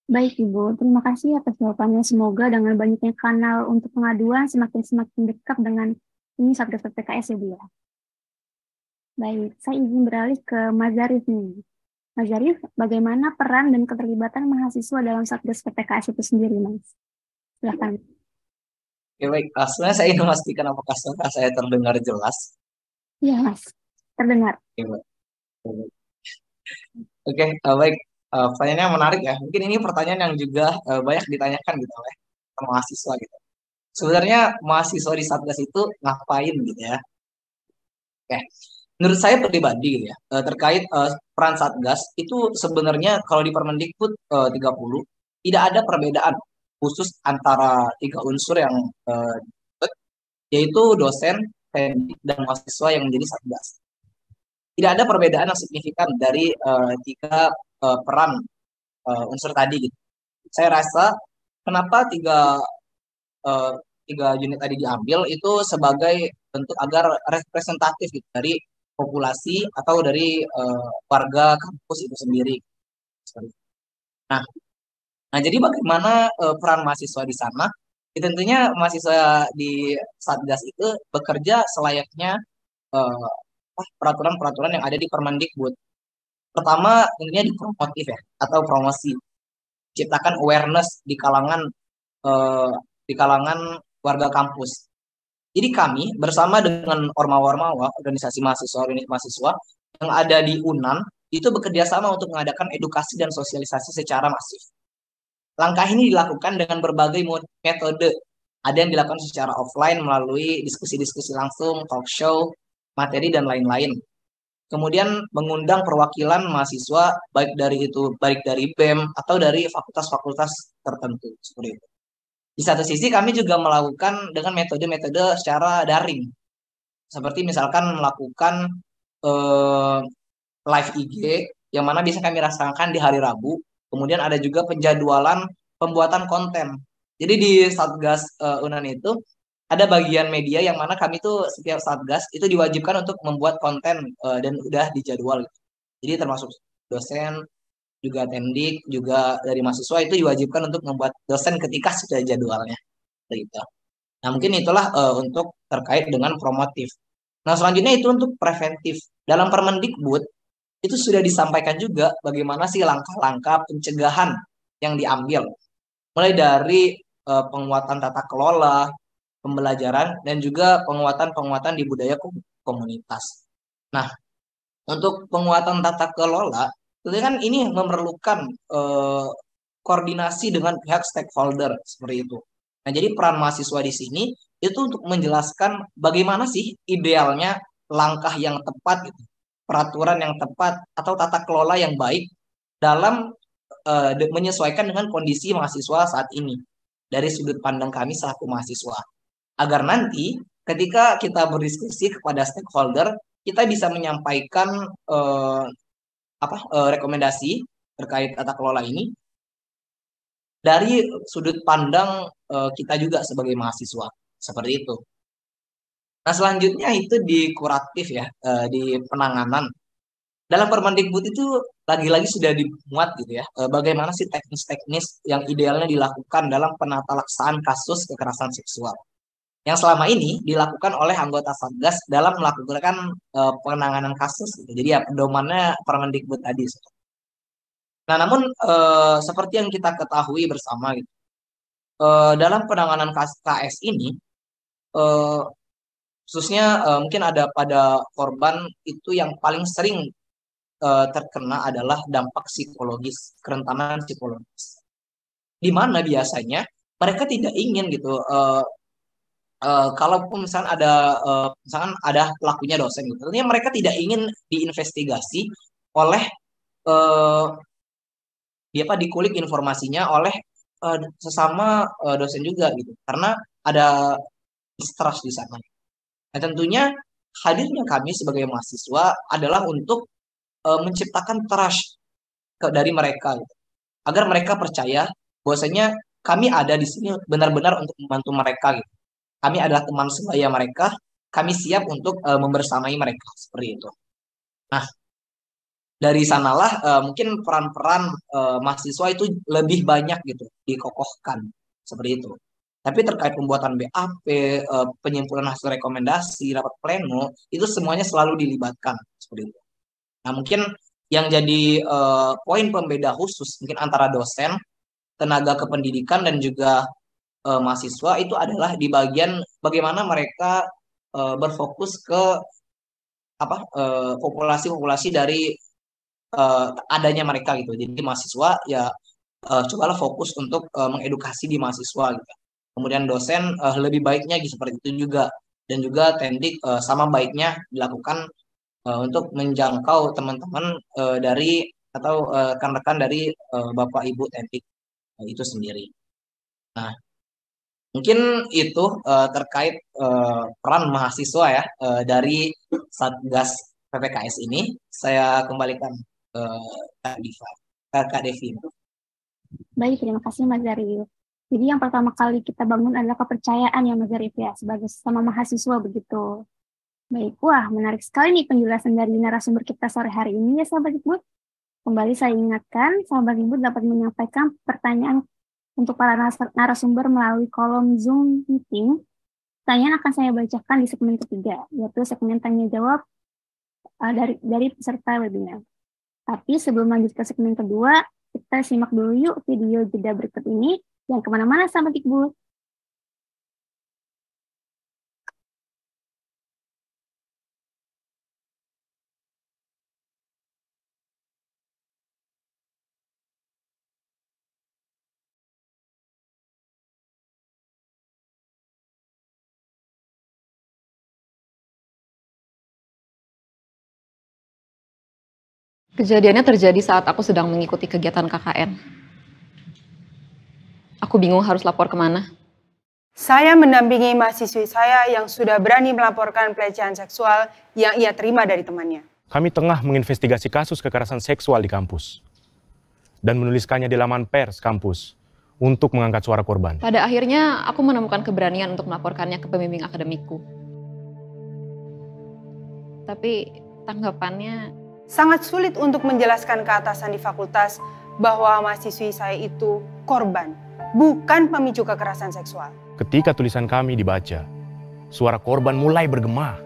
Baik Ibu, terima kasih atas jawabannya. Semoga dengan banyaknya kanal untuk pengaduan semakin dekat dengan ini Satgas PPKS ya Bu ya. Baik, saya izin beralih ke Mas Zarif nih. Mas Zarif, bagaimana peran dan keterlibatan mahasiswa dalam Satgas PPKS itu sendiri, Mas? Silakan. Oke, baik. Sebenarnya saya ingin memastikan apakah suara saya terdengar jelas. Iya, Mas. Terdengar. Oke, baik. Baik. Pertanyaannya menarik ya. Mungkin ini pertanyaan yang juga banyak ditanyakan gitu oleh mahasiswa gitu. Sebenarnya mahasiswa di Satgas itu ngapain gitu ya? Oke. Menurut saya pribadi gitu ya, terkait peran Satgas itu sebenarnya kalau di Permendikbud 30 tidak ada perbedaan khusus antara tiga unsur yang yaitu dosen, pendidik, dan mahasiswa yang menjadi Satgas. Tidak ada perbedaan yang signifikan dari tiga peran unsur tadi gitu. saya rasa kenapa eh, tiga unit tadi diambil itu sebagai bentuk agar representatif gitu, dari populasi atau dari warga kampus itu sendiri. Nah, nah jadi bagaimana peran mahasiswa di sana? Ya, tentunya mahasiswa di Satgas itu bekerja selayaknya eh, peraturan-peraturan yang ada di Permendikbud. Pertama, tentunya di promotif ya, atau promosi, ciptakan awareness eh, di kalangan warga kampus. Jadi kami bersama dengan ormawa-ormawa, organisasi mahasiswa, unit mahasiswa yang ada di UNAN itu bekerja sama untuk mengadakan edukasi dan sosialisasi secara masif. Langkah ini dilakukan dengan berbagai metode. Ada yang dilakukan secara offline melalui diskusi-diskusi langsung, talk show, materi dan lain-lain. Kemudian mengundang perwakilan mahasiswa baik dari BEM atau dari fakultas-fakultas tertentu seperti itu. Di satu sisi kami juga melakukan dengan metode-metode secara daring, seperti misalkan melakukan eh, live IG yang mana bisa kami rasakan di hari Rabu. Kemudian ada juga penjadwalan pembuatan konten. Jadi di Satgas UNAN itu ada bagian media yang mana kami tuh setiap Satgas itu diwajibkan untuk membuat konten dan udah dijadwal. Jadi termasuk dosen, juga tendik, juga dari mahasiswa itu diwajibkan untuk membuat dosen ketika sudah jadwalnya. Gitu. Nah mungkin itulah untuk terkait dengan promotif. Nah selanjutnya itu untuk preventif. Dalam Permendikbud itu sudah disampaikan juga bagaimana sih langkah-langkah pencegahan yang diambil. Mulai dari penguatan tata kelola, pembelajaran, dan juga penguatan-penguatan di budaya komunitas. Nah, untuk penguatan tata kelola, itu kan ini memerlukan koordinasi dengan pihak stakeholder seperti itu. Nah, jadi peran mahasiswa di sini itu untuk menjelaskan bagaimana sih idealnya langkah yang tepat gitu, peraturan yang tepat atau tata kelola yang baik dalam menyesuaikan dengan kondisi mahasiswa saat ini dari sudut pandang kami selaku mahasiswa. Agar nanti ketika kita berdiskusi kepada stakeholder, kita bisa menyampaikan rekomendasi terkait tata kelola ini dari sudut pandang kita juga sebagai mahasiswa. Seperti itu. Nah, selanjutnya itu di kuratif ya, di penanganan. Dalam Permendikbud itu lagi-lagi sudah dimuat gitu ya, bagaimana sih teknis-teknis yang idealnya dilakukan dalam penatalaksaan kasus kekerasan seksual yang selama ini dilakukan oleh anggota Satgas dalam melakukan penanganan kasus gitu. Jadi ya pedomannya Permendikbud tadi. Nah, namun seperti yang kita ketahui bersama gitu, dalam penanganan KS ini eh, khususnya mungkin ada pada korban itu yang paling sering terkena adalah dampak psikologis, kerentanan psikologis. Di mana biasanya mereka tidak ingin gitu kalaupun misalkan ada pelakunya dosen gitu, tentunya mereka tidak ingin diinvestigasi oleh uh, dikulik informasinya oleh sesama dosen juga gitu, karena ada distrust di sana. Nah tentunya hadirnya kami sebagai mahasiswa adalah untuk menciptakan trust dari mereka gitu, agar mereka percaya bahwasanya kami ada di sini benar-benar untuk membantu mereka gitu. Kami adalah teman sebaya mereka, kami siap untuk membersamai mereka seperti itu. Nah, dari sanalah mungkin peran-peran mahasiswa itu lebih banyak gitu dikokohkan seperti itu. Tapi terkait pembuatan BAP, penyimpulan hasil rekomendasi, rapat pleno, itu semuanya selalu dilibatkan seperti itu. Nah, mungkin yang jadi poin pembeda khusus mungkin antara dosen, tenaga kependidikan dan juga mahasiswa itu adalah di bagian bagaimana mereka berfokus ke populasi-populasi dari adanya mereka gitu. Jadi mahasiswa ya cobalah fokus untuk mengedukasi di mahasiswa gitu. Kemudian dosen lebih baiknya gitu, seperti itu juga, dan juga tendik sama baiknya dilakukan untuk menjangkau teman-teman dari atau rekan-rekan dari Bapak Ibu tendik itu sendiri. Nah, mungkin itu terkait peran mahasiswa ya dari Satgas PPKS ini. Saya kembalikan ke Kak Diva, Kak Devi. Baik, terima kasih Mas Zarif. Jadi yang pertama kali kita bangun adalah kepercayaan ya Mas Zarif ya, sebagai sesama mahasiswa begitu. Baik, wah menarik sekali nih penjelasan dari narasumber kita sore hari ini ya sahabat Ibu. Kembali saya ingatkan, sahabat Ibu dapat menyampaikan pertanyaan untuk para narasumber melalui kolom Zoom meeting. Pertanyaan akan saya bacakan di segmen ketiga, yaitu segmen tanya jawab dari peserta webinar. Tapi sebelum lanjut ke segmen kedua, kita simak dulu yuk video jeda berikut ini. Yang kemana-mana sahabat Iqbal. Kejadiannya terjadi saat aku sedang mengikuti kegiatan KKN. Aku bingung harus lapor kemana. Saya mendampingi mahasiswi saya yang sudah berani melaporkan pelecehan seksual yang ia terima dari temannya. Kami tengah menginvestigasi kasus kekerasan seksual di kampus dan menuliskannya di laman pers kampus untuk mengangkat suara korban. Pada akhirnya, aku menemukan keberanian untuk melaporkannya ke pembimbing akademikku. Tapi tanggapannya... Sangat sulit untuk menjelaskan ke atasan di fakultas bahwa mahasiswi saya itu korban, bukan pemicu kekerasan seksual. Ketika tulisan kami dibaca, suara korban mulai bergema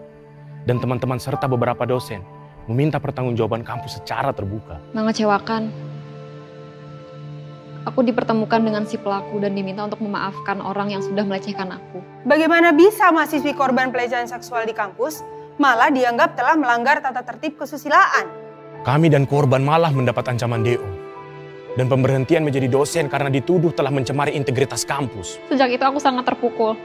dan teman-teman serta beberapa dosen meminta pertanggungjawaban kampus secara terbuka. Mengecewakan. Aku dipertemukan dengan si pelaku dan diminta untuk memaafkan orang yang sudah melecehkan aku. Bagaimana bisa mahasiswi korban pelecehan seksual di kampus malah dianggap telah melanggar tata tertib kesusilaan? Kami dan korban malah mendapat ancaman DO dan pemberhentian menjadi dosen karena dituduh telah mencemari integritas kampus. Sejak itu aku sangat terpukul.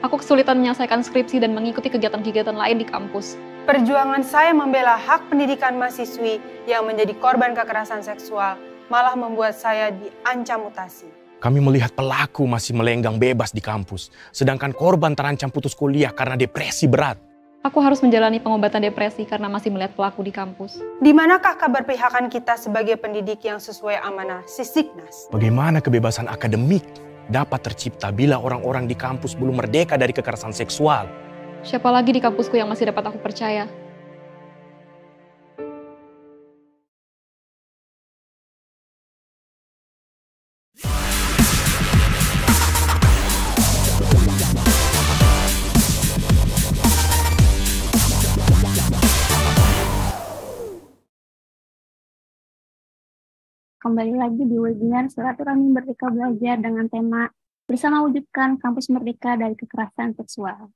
Aku kesulitan menyelesaikan skripsi dan mengikuti kegiatan-kegiatan lain di kampus. Perjuangan saya membela hak pendidikan mahasiswi yang menjadi korban kekerasan seksual malah membuat saya diancam mutasi. Kami melihat pelaku masih melenggang bebas di kampus, sedangkan korban terancam putus kuliah karena depresi berat. Aku harus menjalani pengobatan depresi karena masih melihat pelaku di kampus. Di manakah keberpihakan kita sebagai pendidik yang sesuai amanah Sisdiknas? Bagaimana kebebasan akademik dapat tercipta bila orang-orang di kampus belum merdeka dari kekerasan seksual? Siapa lagi di kampusku yang masih dapat aku percaya? Kembali lagi di webinar Silaturahmi Merdeka Belajar dengan tema Bersama Wujudkan Kampus Merdeka dari Kekerasan Seksual.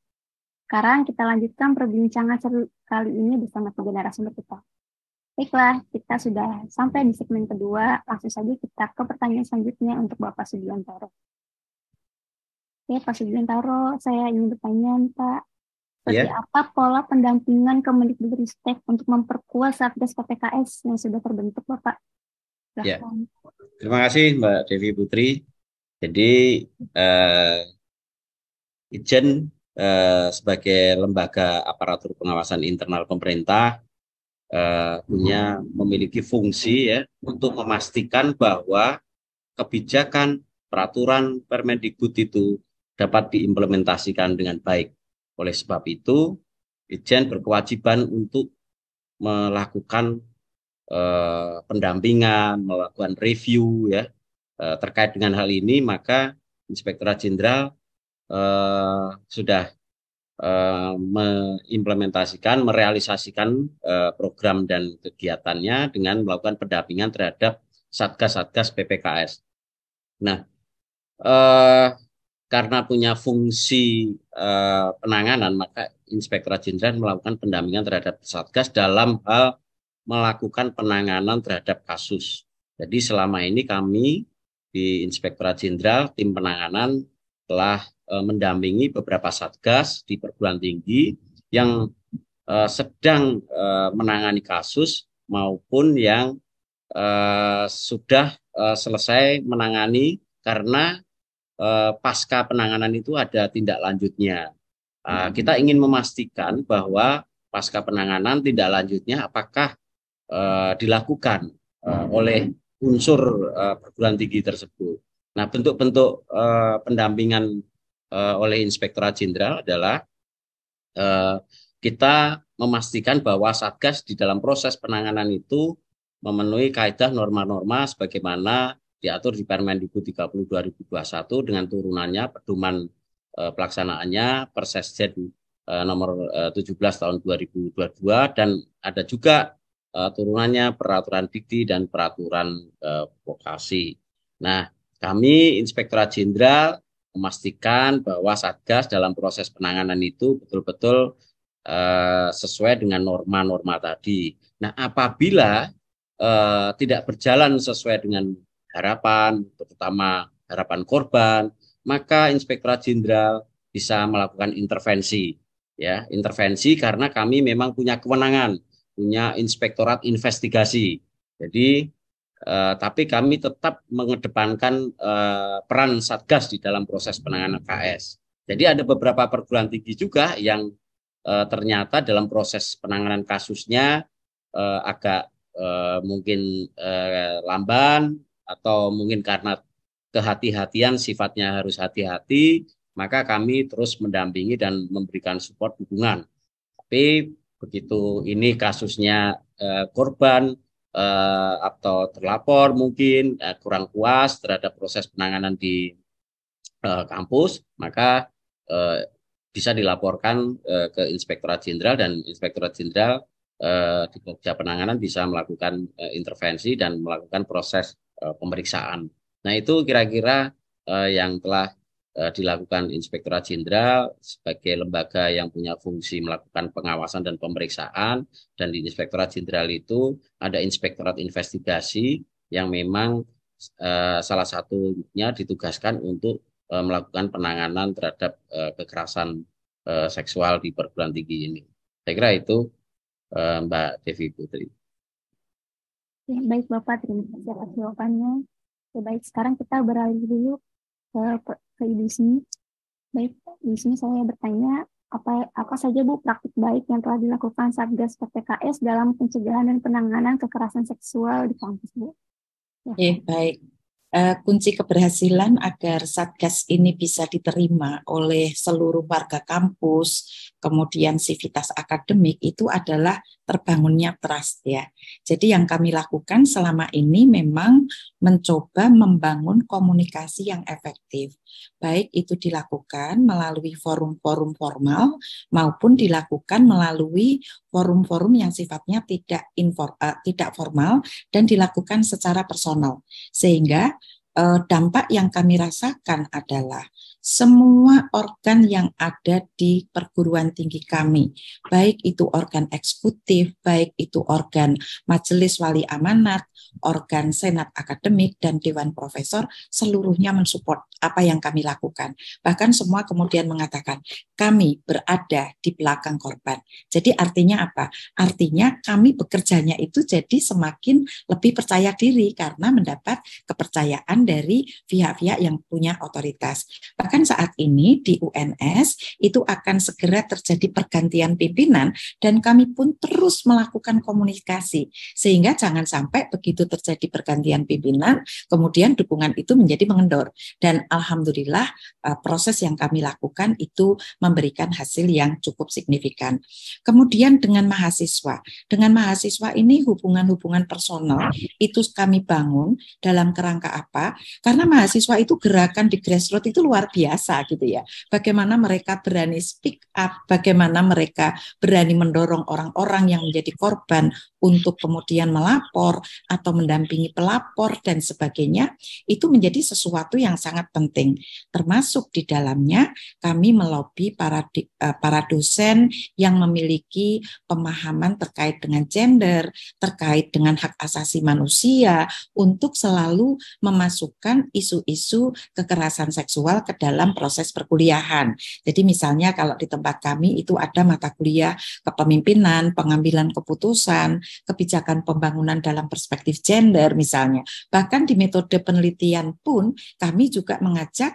Sekarang kita lanjutkan perbincangan seru kali ini bersama tiga narasumber kita. Baiklah, kita sudah sampai di segmen kedua. Langsung saja kita ke pertanyaan selanjutnya untuk Bapak Sugiantoro. Oke, Pak Sugiantoro, saya ingin bertanya nih, Pak. Seperti apa pola pendampingan Kemendikbudristek untuk memperkuat Satgas PPKS yang sudah terbentuk, Bapak? Ya, terima kasih Mbak Devi Putri. Jadi Ijen sebagai lembaga aparatur pengawasan internal pemerintah memiliki fungsi ya untuk memastikan bahwa kebijakan peraturan Permendikbud itu dapat diimplementasikan dengan baik. Oleh sebab itu, Ijen berkewajiban untuk melakukan pendampingan, melakukan review ya terkait dengan hal ini. Maka Inspektorat Jenderal sudah mengimplementasikan, merealisasikan program dan kegiatannya dengan melakukan pendampingan terhadap satgas-satgas PPKS. Nah, karena punya fungsi penanganan, maka Inspektorat Jenderal melakukan pendampingan terhadap satgas dalam hal melakukan penanganan terhadap kasus. Jadi selama ini kami di Inspektorat Jenderal, tim penanganan telah mendampingi beberapa satgas di perguruan tinggi yang sedang menangani kasus maupun yang sudah selesai menangani karena pasca penanganan itu ada tindak lanjutnya. Kita ingin memastikan bahwa pasca penanganan tindak lanjutnya apakah dilakukan oleh unsur perguruan tinggi tersebut. Nah, bentuk-bentuk pendampingan oleh Inspektorat Jenderal adalah kita memastikan bahwa Satgas di dalam proses penanganan itu memenuhi kaidah norma-norma sebagaimana diatur di Permendikbud 30 2021 dengan turunannya pedoman pelaksanaannya Persesjen nomor 17 tahun 2022 dan ada juga turunannya peraturan dikti dan peraturan vokasi. Nah, kami Inspektorat Jenderal memastikan bahwa Satgas dalam proses penanganan itu betul-betul sesuai dengan norma-norma tadi. Nah, apabila tidak berjalan sesuai dengan harapan, terutama harapan korban, maka Inspektorat Jenderal bisa melakukan intervensi. Ya, intervensi karena kami memang punya kewenangan, punya Inspektorat Investigasi. Jadi, tapi kami tetap mengedepankan peran Satgas di dalam proses penanganan KS. Jadi ada beberapa perguruan tinggi juga yang ternyata dalam proses penanganan kasusnya agak mungkin lamban atau mungkin karena kehati-hatian sifatnya harus hati-hati, maka kami terus mendampingi dan memberikan support dukungan. Tapi begitu ini kasusnya korban atau terlapor mungkin kurang puas terhadap proses penanganan di kampus, maka bisa dilaporkan ke Inspektorat Jenderal dan Inspektorat Jenderal di Pokja Penanganan bisa melakukan intervensi dan melakukan proses pemeriksaan. Nah, itu kira-kira yang telah dilakukan Inspektorat Jenderal sebagai lembaga yang punya fungsi melakukan pengawasan dan pemeriksaan, dan di Inspektorat Jenderal itu ada Inspektorat Investigasi yang memang salah satunya ditugaskan untuk melakukan penanganan terhadap kekerasan seksual di perguruan tinggi ini. Saya kira itu Mbak Devi Putri. Ya, baik Bapak, terima kasih atas jawabannya. Ya, baik, sekarang kita beralih dulu ke Ibu Ismi. Baik, Ibu Ismi, saya bertanya, apa saja Bu praktik baik yang telah dilakukan Satgas PPKS dalam pencegahan dan penanganan kekerasan seksual di kampus, Bu? Ya. Baik. Kunci keberhasilan agar Satgas ini bisa diterima oleh seluruh warga kampus, kemudian sivitas akademik, itu adalah terbangunnya trust ya. Jadi yang kami lakukan selama ini memang mencoba membangun komunikasi yang efektif. Baik itu dilakukan melalui forum-forum formal maupun dilakukan melalui forum-forum yang sifatnya tidak formal dan dilakukan secara personal. Sehingga dampak yang kami rasakan adalah semua organ yang ada di perguruan tinggi kami, baik itu organ eksekutif, baik itu organ majelis wali amanat, organ senat akademik, dan dewan profesor, seluruhnya mensupport apa yang kami lakukan. Bahkan semua kemudian mengatakan, kami berada di belakang korban. Jadi artinya apa? Artinya kami bekerjanya itu jadi semakin lebih percaya diri karena mendapat kepercayaan dari pihak-pihak yang punya otoritas. Bahkan saat ini di UNS itu akan segera terjadi pergantian pimpinan dan kami pun terus melakukan komunikasi sehingga jangan sampai begitu terjadi pergantian pimpinan kemudian dukungan itu menjadi mengendor. Dan alhamdulillah proses yang kami lakukan itu memberikan hasil yang cukup signifikan. Kemudian dengan mahasiswa ini hubungan-hubungan personal itu kami bangun dalam kerangka apa? Karena mahasiswa itu gerakan di grassroots itu luar biasa gitu ya. Bagaimana mereka berani speak up, bagaimana mereka berani mendorong orang-orang yang menjadi korban untuk kemudian melapor atau mendampingi pelapor dan sebagainya, itu menjadi sesuatu yang sangat penting. Termasuk di dalamnya kami melobi para dosen yang memiliki pemahaman terkait dengan gender, terkait dengan hak asasi manusia, untuk selalu memasukkan isu-isu kekerasan seksual ke dalam proses perkuliahan. Jadi misalnya kalau di tempat kami itu ada mata kuliah kepemimpinan, pengambilan keputusan, kebijakan pembangunan dalam perspektif gender misalnya. Bahkan di metode penelitian pun kami juga mengajak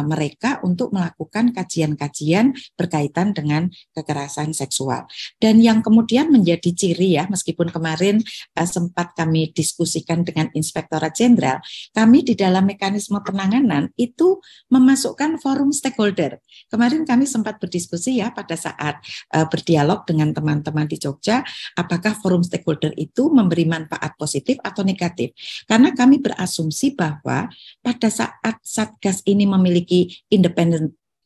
mereka untuk melakukan kajian-kajian berkaitan dengan kekerasan seksual. Dan yang kemudian menjadi ciri ya, meskipun kemarin sempat kami diskusikan dengan Inspektorat Jenderal, kami di dalam mekanisme penanganan itu memasukkan forum stakeholder. Kemarin kami sempat berdiskusi ya pada saat berdialog dengan teman-teman di Jogja, apakah forum stakeholder itu memberi manfaat positif atau negatif. Karena kami berasumsi bahwa pada saat Satgas ini memiliki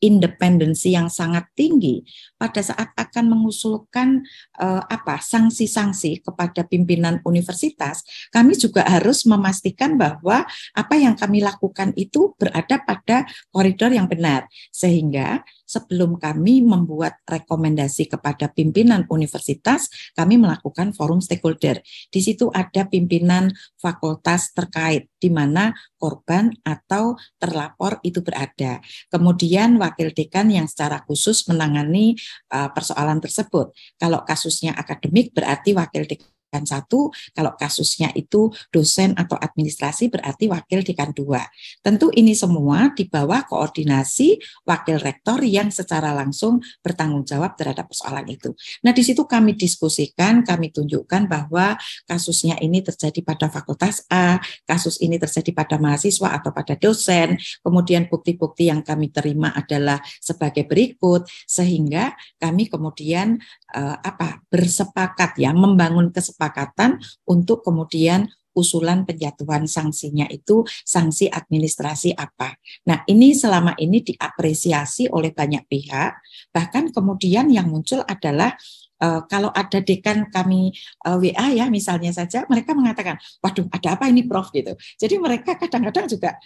independensi yang sangat tinggi, pada saat akan mengusulkan sanksi-sanksi kepada pimpinan universitas, kami juga harus memastikan bahwa apa yang kami lakukan itu berada pada koridor yang benar, sehingga sebelum kami membuat rekomendasi kepada pimpinan universitas, kami melakukan forum stakeholder. Di situ ada pimpinan fakultas terkait, di mana korban atau terlapor itu berada. Kemudian wakil dekan yang secara khusus menangani persoalan tersebut. Kalau kasusnya akademik berarti wakil dekan 1, kalau kasusnya itu dosen atau administrasi berarti wakil dekan 2. Tentu ini semua di bawah koordinasi wakil rektor yang secara langsung bertanggung jawab terhadap persoalan itu. Nah, di situ kami diskusikan, kami tunjukkan bahwa kasusnya ini terjadi pada fakultas A, kasus ini terjadi pada mahasiswa atau pada dosen, kemudian bukti-bukti yang kami terima adalah sebagai berikut, sehingga kami kemudian bersepakat ya, membangun kesepakatan untuk kemudian usulan penjatuhan sanksinya itu sanksi administrasi apa. Nah, ini selama ini diapresiasi oleh banyak pihak, bahkan kemudian yang muncul adalah kalau ada dekan kami WA ya misalnya saja, mereka mengatakan, waduh ada apa ini Prof gitu. Jadi mereka kadang-kadang juga,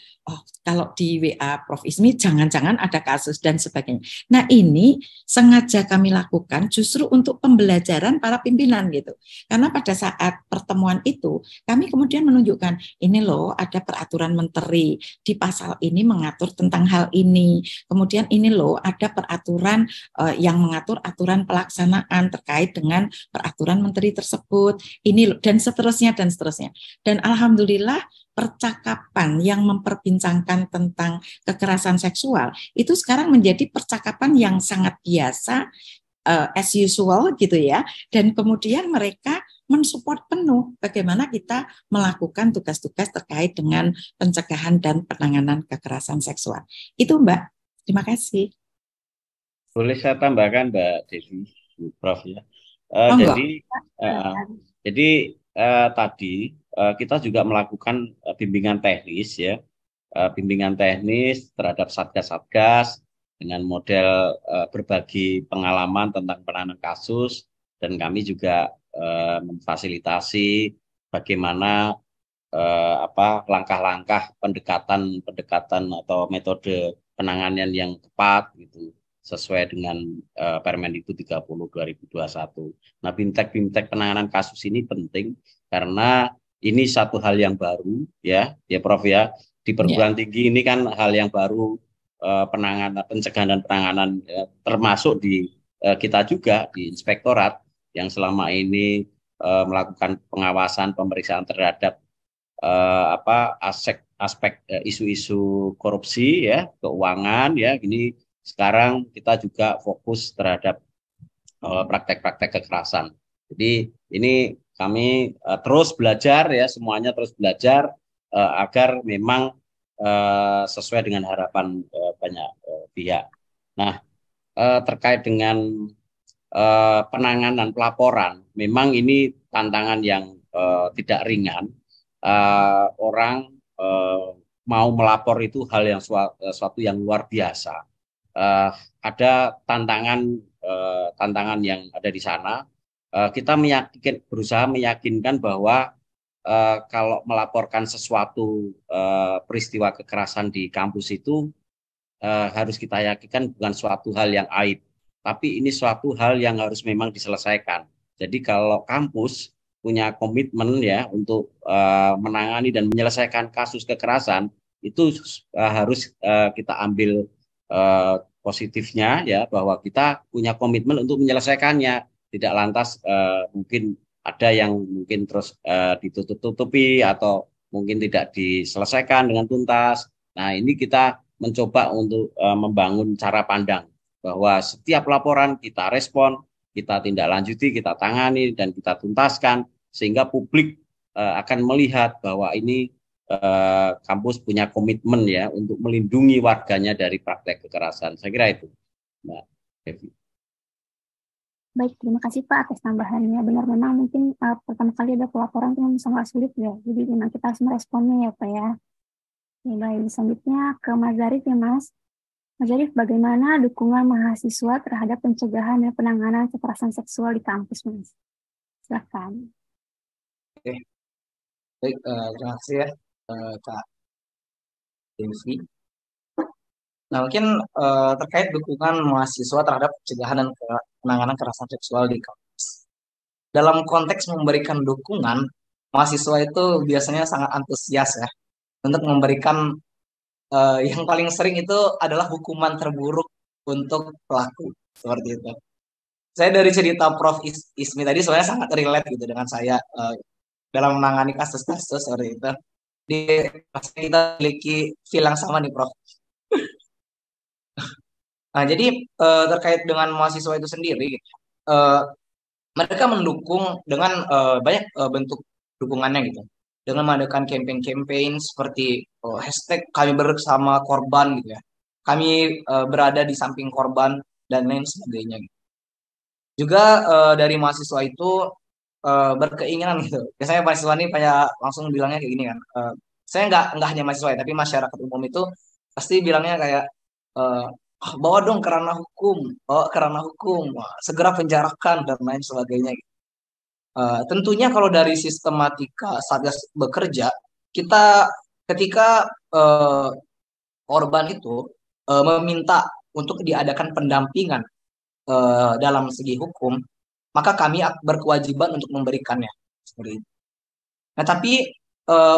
kalau di WA Prof Ismi jangan-jangan ada kasus dan sebagainya. Nah, ini sengaja kami lakukan justru untuk pembelajaran para pimpinan gitu. Karena pada saat pertemuan itu kami kemudian menunjukkan, ini loh ada peraturan menteri, di pasal ini mengatur tentang hal ini. Kemudian ini loh ada peraturan yang mengatur aturan pelaksanaan terkait dengan peraturan menteri tersebut, ini dan seterusnya dan seterusnya. Dan alhamdulillah percakapan yang memperbincangkan tentang kekerasan seksual itu sekarang menjadi percakapan yang sangat biasa, as usual gitu ya. Dan kemudian mereka mensupport penuh bagaimana kita melakukan tugas-tugas terkait dengan pencegahan dan penanganan kekerasan seksual. Itu Mbak, terima kasih. Boleh saya tambahkan Mbak Devi, Prof ya. Jadi tadi kita juga melakukan bimbingan teknis ya, bimbingan teknis terhadap satgas-satgas dengan model berbagi pengalaman tentang penanganan kasus, dan kami juga memfasilitasi bagaimana langkah-langkah pendekatan atau metode penanganan yang tepat gitu, sesuai dengan Permendikbud 30 2021. Nah, bimtek penanganan kasus ini penting karena ini satu hal yang baru ya Prof ya. Di perguruan tinggi ini kan hal yang baru, pencegahan dan penanganan termasuk di kita juga di inspektorat yang selama ini melakukan pengawasan pemeriksaan terhadap aspek isu-isu korupsi ya, keuangan ya, ini sekarang kita juga fokus terhadap praktek-praktek kekerasan. Jadi ini kami terus belajar ya, semuanya terus belajar agar memang sesuai dengan harapan banyak pihak. Nah, terkait dengan penanganan pelaporan, memang ini tantangan yang tidak ringan. Orang mau melapor itu hal yang suatu yang luar biasa. Ada tantangan yang ada di sana. Kita berusaha meyakinkan bahwa kalau melaporkan sesuatu peristiwa kekerasan di kampus itu harus kita yakinkan bukan suatu hal yang aib, tapi ini suatu hal yang harus memang diselesaikan. Jadi kalau kampus punya komitmen ya untuk menangani dan menyelesaikan kasus kekerasan, itu harus kita ambil positifnya ya bahwa kita punya komitmen untuk menyelesaikannya, tidak lantas mungkin ada yang mungkin terus ditutup-tutupi atau mungkin tidak diselesaikan dengan tuntas. Nah, ini kita mencoba untuk membangun cara pandang bahwa setiap laporan kita respon, kita tindak lanjuti, kita tangani dan kita tuntaskan sehingga publik akan melihat bahwa ini kampus punya komitmen ya untuk melindungi warganya dari praktek kekerasan. Saya kira itu, Mbak Devi. Baik, terima kasih Pak atas tambahannya. Benar memang mungkin pertama kali ada pelaporan itu memang sangat sulit ya. Jadi memang kita harus meresponnya ya Pak ya. Ya, baik, selanjutnya ke Mas Zarif ya Mas. Mas Zarif, bagaimana dukungan mahasiswa terhadap pencegahan dan penanganan kekerasan seksual di kampus Mas? Silakan. Oke, baik, terima kasih ya Kak Devi. Nah, mungkin terkait dukungan mahasiswa terhadap pencegahan dan penanganan kekerasan seksual di kampus. Dalam konteks memberikan dukungan, mahasiswa itu biasanya sangat antusias ya untuk memberikan yang paling sering itu adalah hukuman terburuk untuk pelaku seperti itu. Saya dari cerita Prof. Ismi tadi sebenarnya sangat relate gitu dengan saya dalam menangani kasus-kasus seperti itu. Kita memiliki feel yang sama nih Prof. Nah, jadi terkait dengan mahasiswa itu sendiri, mereka mendukung dengan banyak bentuk dukungannya gitu. Dengan mengadakan campaign-campaign seperti hashtag kami bersama korban gitu ya. Kami berada di samping korban dan lain sebagainya gitu. Juga dari mahasiswa itu berkeinginan gitu. Biasanya mahasiswa ini kayak langsung bilangnya kayak gini kan. Saya nggak hanya mahasiswa ya, tapi masyarakat umum itu pasti bilangnya kayak bawa dong ke ranah hukum, segera penjarakan dan lain sebagainya. Tentunya kalau dari sistematika Satgas bekerja, kita ketika korban itu meminta untuk diadakan pendampingan dalam segi hukum, maka kami berkewajiban untuk memberikannya. Seperti itu. Nah, tapi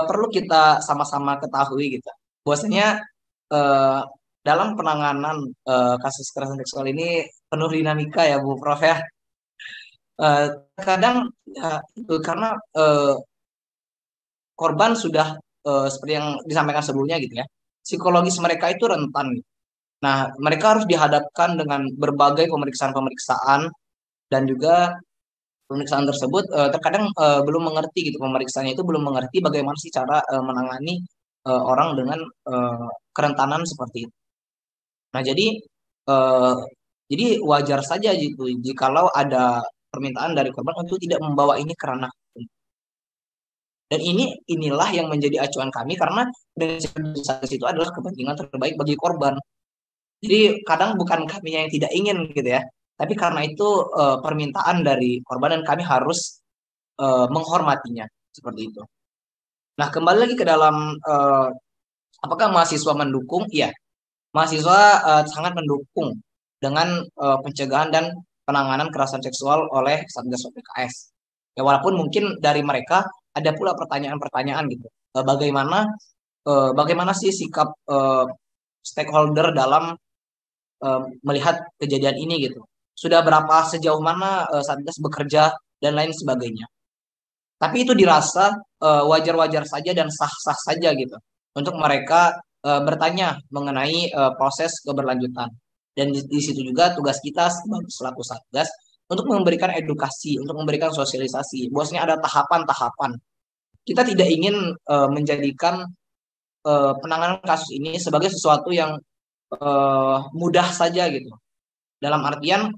perlu kita sama-sama ketahui gitu, bahwasanya dalam penanganan kasus kekerasan seksual ini penuh dinamika ya Bu Prof ya. Kadang ya, itu karena korban sudah seperti yang disampaikan sebelumnya gitu ya, psikologis mereka itu rentan. Nah, mereka harus dihadapkan dengan berbagai pemeriksaan-pemeriksaan dan juga pemeriksaan tersebut terkadang belum mengerti gitu, pemeriksaannya itu belum mengerti bagaimana sih cara menangani orang dengan kerentanan seperti itu. Nah, jadi wajar saja gitu jikalau ada permintaan dari korban untuk tidak membawa ini ke ranah hukum. Dan inilah yang menjadi acuan kami karena dengan itu adalah kepentingan terbaik bagi korban. Jadi kadang bukan kami yang tidak ingin gitu ya, tapi karena itu permintaan dari korban dan kami harus menghormatinya seperti itu. Nah, kembali lagi ke dalam apakah mahasiswa mendukung? Iya, mahasiswa sangat mendukung dengan pencegahan dan penanganan kekerasan seksual oleh Satgas PKS. Ya, walaupun mungkin dari mereka ada pula pertanyaan-pertanyaan gitu. Bagaimana sih sikap stakeholder dalam melihat kejadian ini gitu. Sudah sejauh mana Satgas bekerja dan lain sebagainya. Tapi itu dirasa wajar-wajar saja dan sah-sah saja gitu untuk mereka bertanya mengenai proses keberlanjutan. Dan di situ juga tugas kita selaku Satgas untuk memberikan edukasi, untuk memberikan sosialisasi. Bahwasanya ada tahapan-tahapan. Kita tidak ingin menjadikan penanganan kasus ini sebagai sesuatu yang mudah saja gitu. Dalam artian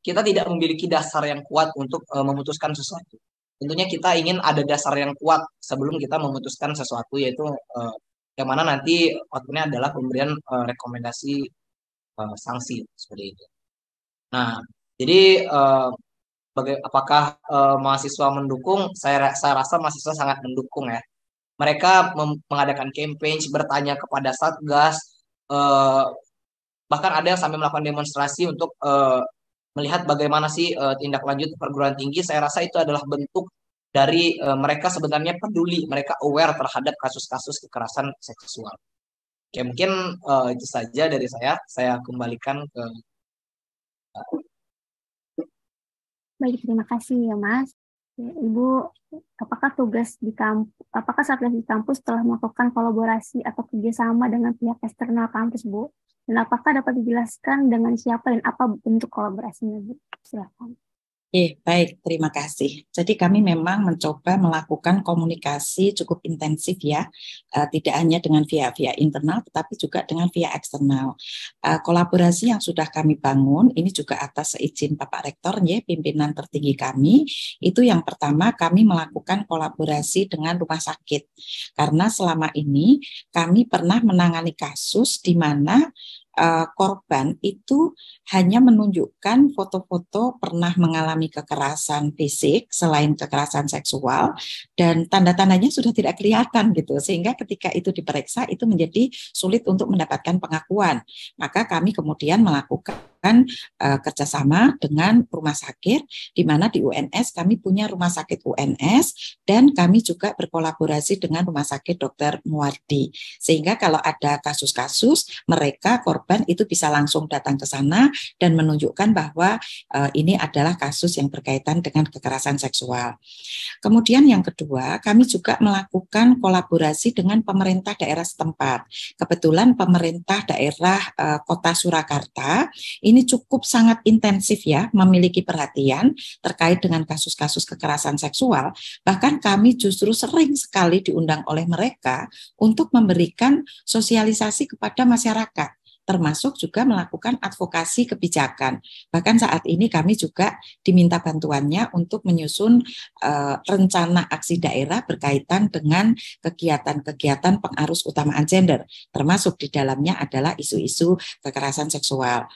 kita tidak memiliki dasar yang kuat untuk memutuskan sesuatu. Tentunya kita ingin ada dasar yang kuat sebelum kita memutuskan sesuatu, yaitu yang mana nanti outputnya adalah pemberian rekomendasi sanksi seperti itu. Nah, jadi apakah mahasiswa mendukung? Saya rasa mahasiswa sangat mendukung ya. Mereka mengadakan campaign, bertanya kepada Satgas, bahkan ada yang sampai melakukan demonstrasi untuk melihat bagaimana sih tindak lanjut perguruan tinggi. Saya rasa itu adalah bentuk dari mereka sebenarnya peduli, mereka aware terhadap kasus-kasus kekerasan seksual. Oke, mungkin itu saja dari saya. Saya kembalikan ke Baik, terima kasih ya Mas. Ya, Ibu, apakah Satgas di kampus telah melakukan kolaborasi atau kerjasama dengan pihak eksternal kampus, Bu? Dan apakah dapat dijelaskan dengan siapa dan apa bentuk kolaborasinya, Bu? Silakan. Baik, terima kasih. Jadi kami memang mencoba melakukan komunikasi cukup intensif ya, tidak hanya dengan via internal, tetapi juga dengan via eksternal. Kolaborasi yang sudah kami bangun, ini juga atas izin Bapak Rektor, ya, pimpinan tertinggi kami, itu yang pertama kami melakukan kolaborasi dengan rumah sakit. Karena selama ini kami pernah menangani kasus di mana korban itu hanya menunjukkan foto-foto pernah mengalami kekerasan fisik selain kekerasan seksual dan tanda-tandanya sudah tidak kelihatan gitu, sehingga ketika itu diperiksa itu menjadi sulit untuk mendapatkan pengakuan. Maka kami kemudian melakukan kerjasama dengan rumah sakit, di mana di UNS kami punya rumah sakit UNS dan kami juga berkolaborasi dengan rumah sakit Dr. Muwardi, sehingga kalau ada kasus-kasus mereka korban itu bisa langsung datang ke sana dan menunjukkan bahwa ini adalah kasus yang berkaitan dengan kekerasan seksual. Kemudian yang kedua, kami juga melakukan kolaborasi dengan pemerintah daerah setempat. Kebetulan pemerintah daerah Kota Surakarta ini cukup sangat intensif ya, memiliki perhatian terkait dengan kasus-kasus kekerasan seksual. Bahkan kami justru sering sekali diundang oleh mereka untuk memberikan sosialisasi kepada masyarakat, termasuk juga melakukan advokasi kebijakan. Bahkan saat ini kami juga diminta bantuannya untuk menyusun rencana aksi daerah berkaitan dengan kegiatan-kegiatan pengarus utamaan gender, termasuk di dalamnya adalah isu-isu kekerasan seksual.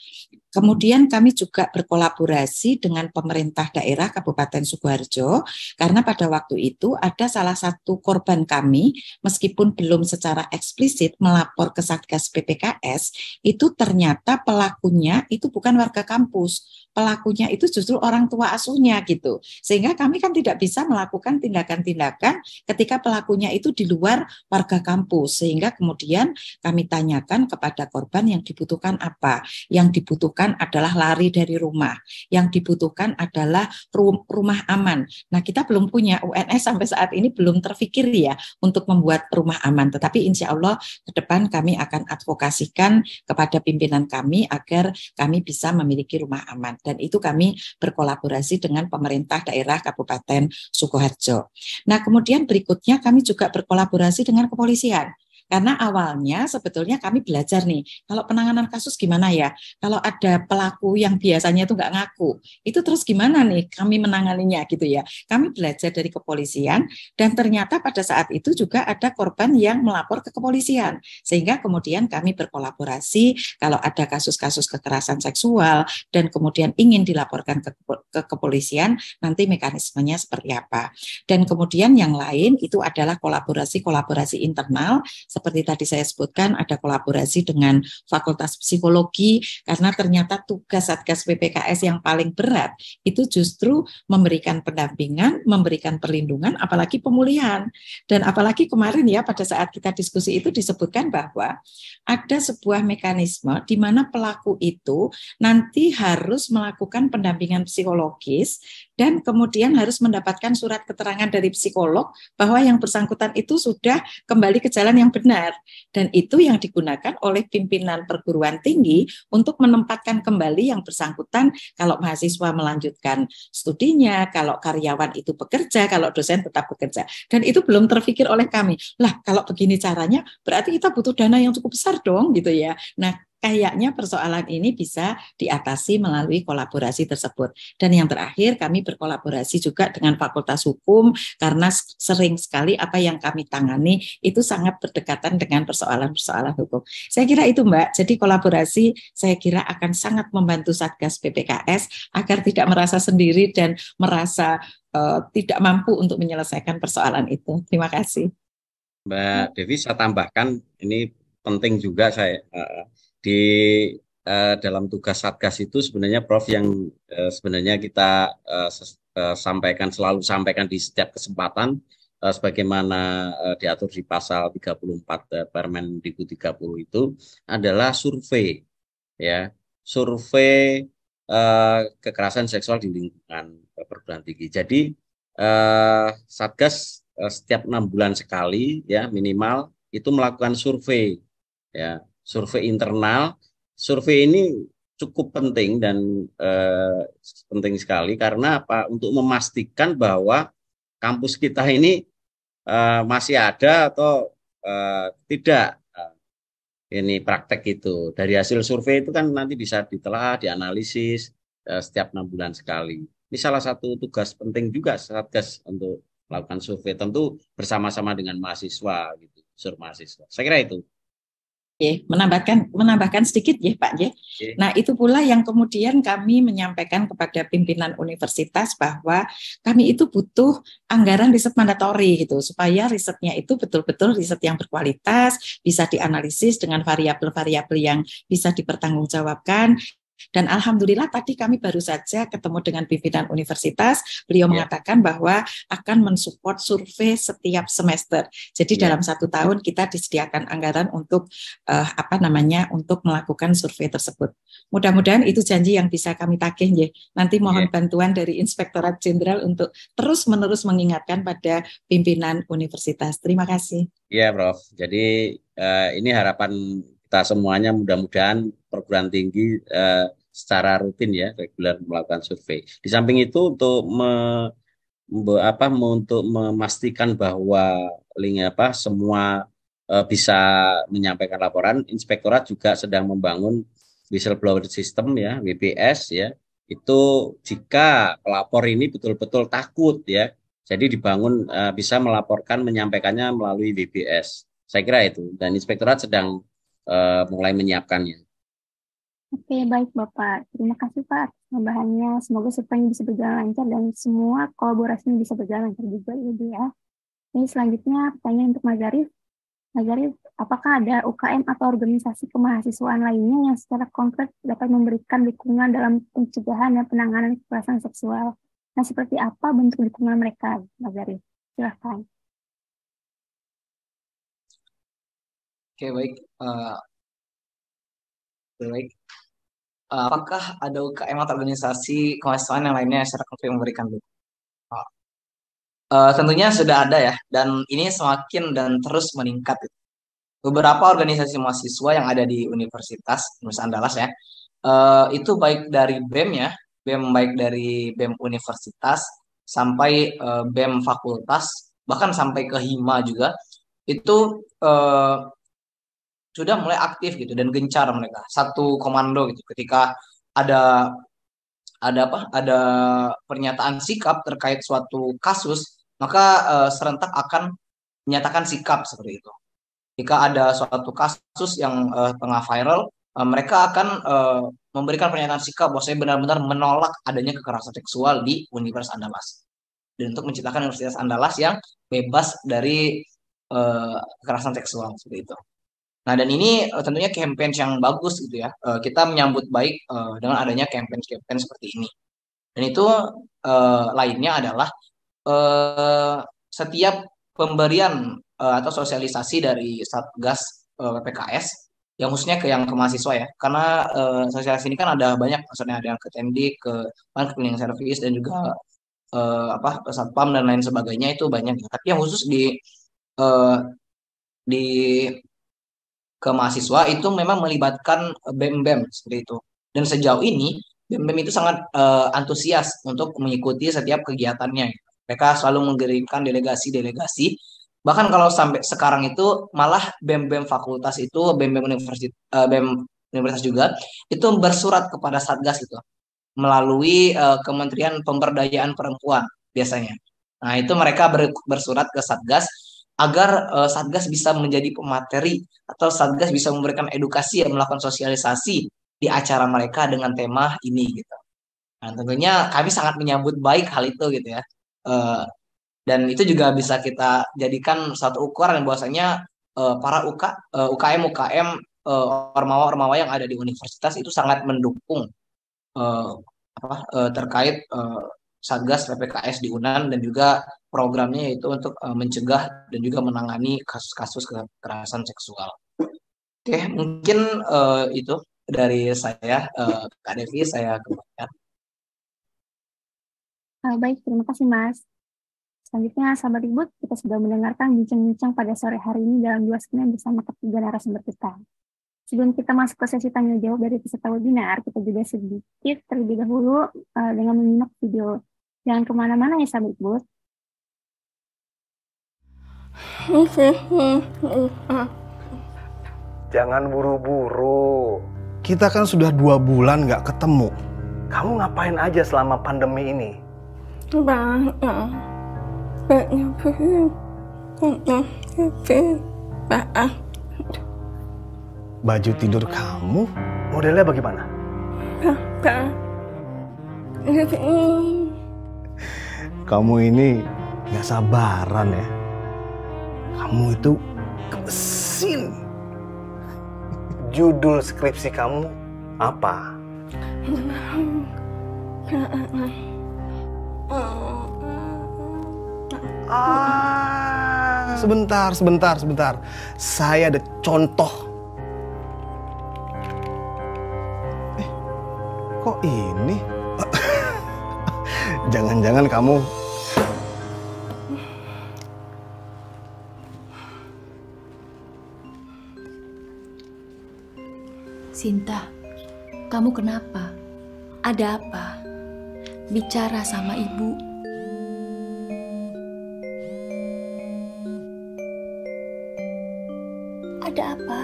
Kemudian kami juga berkolaborasi dengan pemerintah daerah Kabupaten Sukoharjo, karena pada waktu itu ada salah satu korban kami, meskipun belum secara eksplisit melapor ke Satgas PPKS, itu ternyata pelakunya itu bukan warga kampus, pelakunya itu justru orang tua asuhnya gitu. Sehingga kami kan tidak bisa melakukan tindakan-tindakan ketika pelakunya itu di luar warga kampus, sehingga kemudian kami tanyakan kepada korban yang dibutuhkan apa. Yang dibutuhkan adalah lari dari rumah, yang dibutuhkan adalah rumah aman. Nah, kita belum punya, UNS sampai saat ini belum terfikir ya untuk membuat rumah aman, tetapi insya Allah ke depan kami akan advokasikan kepada pimpinan kami agar kami bisa memiliki rumah aman, dan itu kami berkolaborasi dengan pemerintah daerah Kabupaten Sukoharjo. Nah, kemudian berikutnya kami juga berkolaborasi dengan kepolisian. Karena awalnya sebetulnya kami belajar nih, kalau penanganan kasus gimana ya, kalau ada pelaku yang biasanya itu nggak ngaku, itu terus gimana nih kami menanganinya gitu ya. Kami belajar dari kepolisian dan ternyata pada saat itu juga ada korban yang melapor ke kepolisian, sehingga kemudian kami berkolaborasi kalau ada kasus-kasus kekerasan seksual dan kemudian ingin dilaporkan ke kepolisian, nanti mekanismenya seperti apa. Dan kemudian yang lain itu adalah kolaborasi internal. Seperti tadi saya sebutkan, ada kolaborasi dengan Fakultas Psikologi, karena ternyata tugas Satgas PPKS yang paling berat itu justru memberikan pendampingan, memberikan perlindungan, apalagi pemulihan. Dan apalagi kemarin ya pada saat kita diskusi itu disebutkan bahwa ada sebuah mekanisme di mana pelaku itu nanti harus melakukan pendampingan psikologis dan kemudian harus mendapatkan surat keterangan dari psikolog bahwa yang bersangkutan itu sudah kembali ke jalan yang benar. Dan itu yang digunakan oleh pimpinan perguruan tinggi untuk menempatkan kembali yang bersangkutan kalau mahasiswa melanjutkan studinya, kalau karyawan itu bekerja, kalau dosen tetap bekerja. Dan itu belum terpikir oleh kami. Lah, kalau begini caranya berarti kita butuh dana yang cukup besar dong gitu ya. Nah, kayaknya persoalan ini bisa diatasi melalui kolaborasi tersebut. Dan yang terakhir, kami berkolaborasi juga dengan Fakultas Hukum karena sering sekali apa yang kami tangani itu sangat berdekatan dengan persoalan-persoalan hukum. Saya kira itu Mbak, jadi kolaborasi saya kira akan sangat membantu Satgas PPKS agar tidak merasa sendiri dan merasa tidak mampu untuk menyelesaikan persoalan itu. Terima kasih. Mbak Devi, saya tambahkan, ini penting juga saya di dalam tugas Satgas itu sebenarnya Prof yang sebenarnya kita selalu sampaikan di setiap kesempatan sebagaimana diatur di pasal 34 Permendikbud 30 itu adalah survei, ya, survei kekerasan seksual di lingkungan perguruan tinggi. Jadi Satgas setiap 6 bulan sekali, ya, minimal itu melakukan survei, ya, survei internal. Survei ini cukup penting dan penting sekali karena apa? Untuk memastikan bahwa kampus kita ini masih ada atau tidak ini praktek itu. Dari hasil survei itu kan nanti bisa ditelah, dianalisis setiap 6 bulan sekali. Ini salah satu tugas penting juga Satgas untuk melakukan survei, tentu bersama-sama dengan mahasiswa gitu, unsur mahasiswa. Saya kira itu. Menambahkan sedikit ya Pak ya. Nah, itu pula yang kemudian kami menyampaikan kepada pimpinan universitas bahwa kami itu butuh anggaran riset mandatori gitu supaya risetnya itu betul-betul riset yang berkualitas, bisa dianalisis dengan variabel-variabel yang bisa dipertanggungjawabkan. Dan alhamdulillah tadi kami baru saja ketemu dengan pimpinan universitas, beliau mengatakan bahwa akan mensupport survei setiap semester. Jadi dalam 1 tahun kita disediakan anggaran untuk untuk melakukan survei tersebut. Mudah-mudahan itu janji yang bisa kami tagih ya. Nanti mohon bantuan dari Inspektorat Jenderal untuk terus-menerus mengingatkan pada pimpinan universitas. Terima kasih. Iya, Prof. Jadi ini harapan kita semuanya, mudah-mudahan perguruan tinggi secara rutin, ya, reguler melakukan survei. Di samping itu untuk untuk memastikan bahwa semua bisa menyampaikan laporan, Inspektorat juga sedang membangun whistleblower system, ya, WBS, ya. Itu jika pelapor ini betul-betul takut, ya, jadi dibangun bisa melaporkan, menyampaikannya melalui WBS. Saya kira itu, dan Inspektorat sedang mulai menyiapkannya. Oke, baik Bapak. Terima kasih Pak atas tambahannya. Semoga surveinya bisa berjalan lancar dan semua kolaborasinya bisa berjalan lancar juga ya. Ini selanjutnya pertanyaan untuk Mas Zarif. Mas Zarif, apakah ada UKM atau organisasi kemahasiswaan lainnya yang secara konkret dapat memberikan dukungan dalam pencegahan dan penanganan kekerasan seksual? Nah, seperti apa bentuk dukungan mereka, Mas Zarif? Silahkan. Oke, baik. Apakah ada UKM atau organisasi kemahasiswaan yang lainnya secara konkret memberikan dukungan? Tentunya sudah ada ya, dan ini semakin dan terus meningkat. Beberapa organisasi mahasiswa yang ada di Universitas Andalas ya, itu baik dari BEM ya, baik dari BEM Universitas sampai BEM Fakultas, bahkan sampai ke HIMA juga, itu sudah mulai aktif gitu dan gencar mereka satu komando gitu ketika ada pernyataan sikap terkait suatu kasus, maka serentak akan menyatakan sikap seperti itu. Jika ada suatu kasus yang tengah viral, mereka akan memberikan pernyataan sikap bahwa saya benar-benar menolak adanya kekerasan seksual di Universitas Andalas dan untuk menciptakan Universitas Andalas yang bebas dari kekerasan seksual seperti itu. Nah, dan ini tentunya campaign yang bagus gitu ya. Kita menyambut baik dengan adanya campaign-campaign seperti ini. Dan itu lainnya adalah setiap pemberian atau sosialisasi dari Satgas PPKS yang khususnya ke mahasiswa ya. Karena sosialisasi ini kan ada banyak, maksudnya ada yang ke TMD, ke cleaning service dan juga Satpam dan lain sebagainya, itu banyak ya. Tapi yang khusus di ke mahasiswa itu memang melibatkan BEM-BEM seperti itu. Dan sejauh ini BEM-BEM itu sangat antusias untuk mengikuti setiap kegiatannya. Mereka selalu mengirimkan delegasi-delegasi. Bahkan kalau sampai sekarang itu malah BEM-BEM fakultas itu, BEM-BEM universitas juga itu bersurat kepada Satgas itu melalui Kementerian Pemberdayaan Perempuan biasanya. Nah, itu mereka bersurat ke Satgas agar Satgas bisa menjadi pemateri atau Satgas bisa memberikan edukasi dan melakukan sosialisasi di acara mereka dengan tema ini gitu. Nah, tentunya kami sangat menyambut baik hal itu gitu ya. Dan itu juga bisa kita jadikan satu ukuran bahwasanya para UKM ormawa-ormawa yang ada di universitas itu sangat mendukung terkait Satgas PPKS di UNAN dan juga programnya yaitu untuk mencegah dan juga menangani kasus-kasus kekerasan seksual. Oke, mungkin itu dari saya, Kak Devi, saya kembalikan. Baik, terima kasih Mas. Selanjutnya, sahabat Ribut, kita sudah mendengarkan bincang-bincang pada sore hari ini dalam 2 segmen bersama ketiga narasumber kita. Sebelum kita masuk ke sesi tanya jawab dari peserta webinar, kita juga sedikit terlebih dahulu dengan menyimak video. Jangan kemana-mana ya sahabat Ribut. Jangan buru-buru. Kita kan sudah 2 bulan nggak ketemu. Kamu ngapain aja selama pandemi ini? Baju tidur kamu modelnya bagaimana? Kamu ini nggak sabaran ya. Kamu itu gemesin. Judul skripsi kamu apa? Sebentar. Saya ada contoh. Kok ini? Jangan-jangan kamu... Sinta, kamu kenapa? Ada apa? Bicara sama ibu. Ada apa?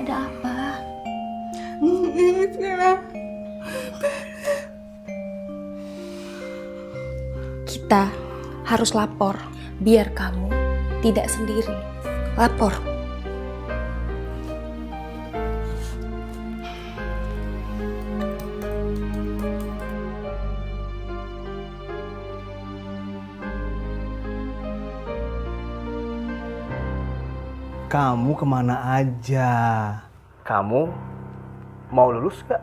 Ada apa? Kita harus lapor, biar kamu tidak sendiri. Lapor. Kamu kemana aja? Kamu mau lulus gak?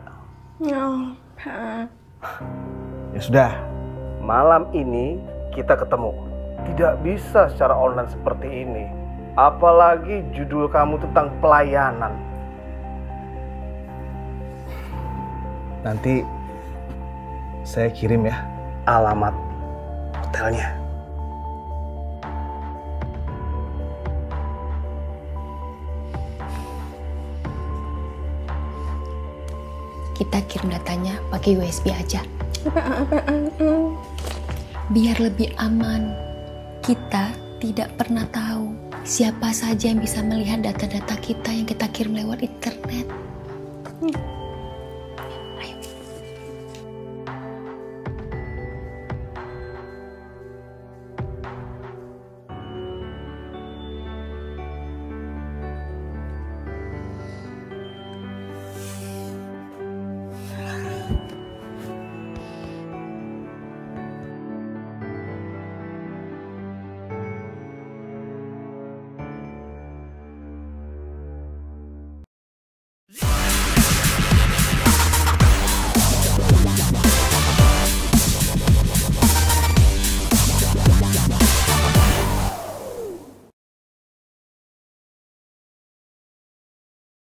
Ya sudah, malam ini kita ketemu. Tidak bisa secara online seperti ini. Apalagi judul kamu tentang pelayanan. Nanti saya kirim ya alamat hotelnya. Kita kirim datanya pakai USB aja. Biar lebih aman. Kita tidak pernah tahu siapa saja yang bisa melihat data-data kita yang kita kirim lewat internet. Ayo.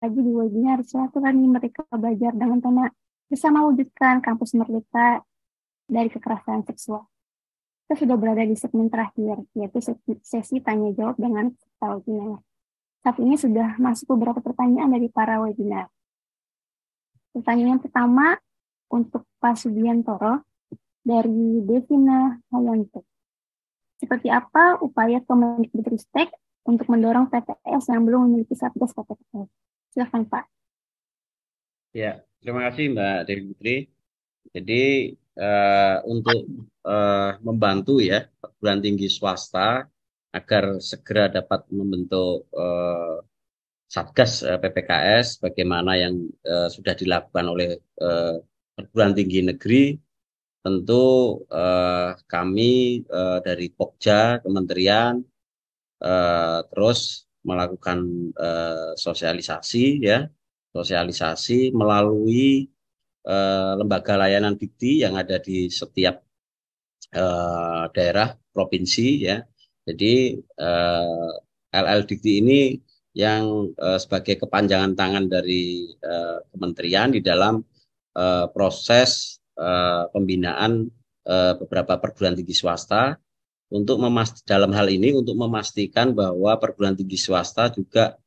Lagi di webinar Silaturahmi Merdeka Belajar dengan tema Bersama Wujudkan Kampus Merdeka dari Kekerasan Seksual. Kita sudah berada di segmen terakhir, yaitu sesi tanya jawab dengan peserta webinar. Saat ini sudah masuk beberapa pertanyaan dari para webinar. Pertanyaan yang pertama untuk Pak Subiantoro dari Devina Hayanto. Seperti apa upaya Kemendikbudristek untuk mendorong PTS yang belum memiliki Satgas PPKS? Silakan Pak. Ya, terima kasih Mbak Dewi Putri. Jadi untuk membantu ya perguruan tinggi swasta agar segera dapat membentuk Satgas PPKS, bagaimana yang sudah dilakukan oleh perguruan tinggi negeri, tentu kami dari Pokja, Kementerian, terus melakukan sosialisasi ya, sosialisasi melalui lembaga layanan dikti yang ada di setiap daerah provinsi ya. Jadi LL Dikti ini yang sebagai kepanjangan tangan dari kementerian di dalam proses pembinaan beberapa perguruan tinggi swasta untuk dalam hal ini untuk memastikan bahwa perguruan tinggi swasta juga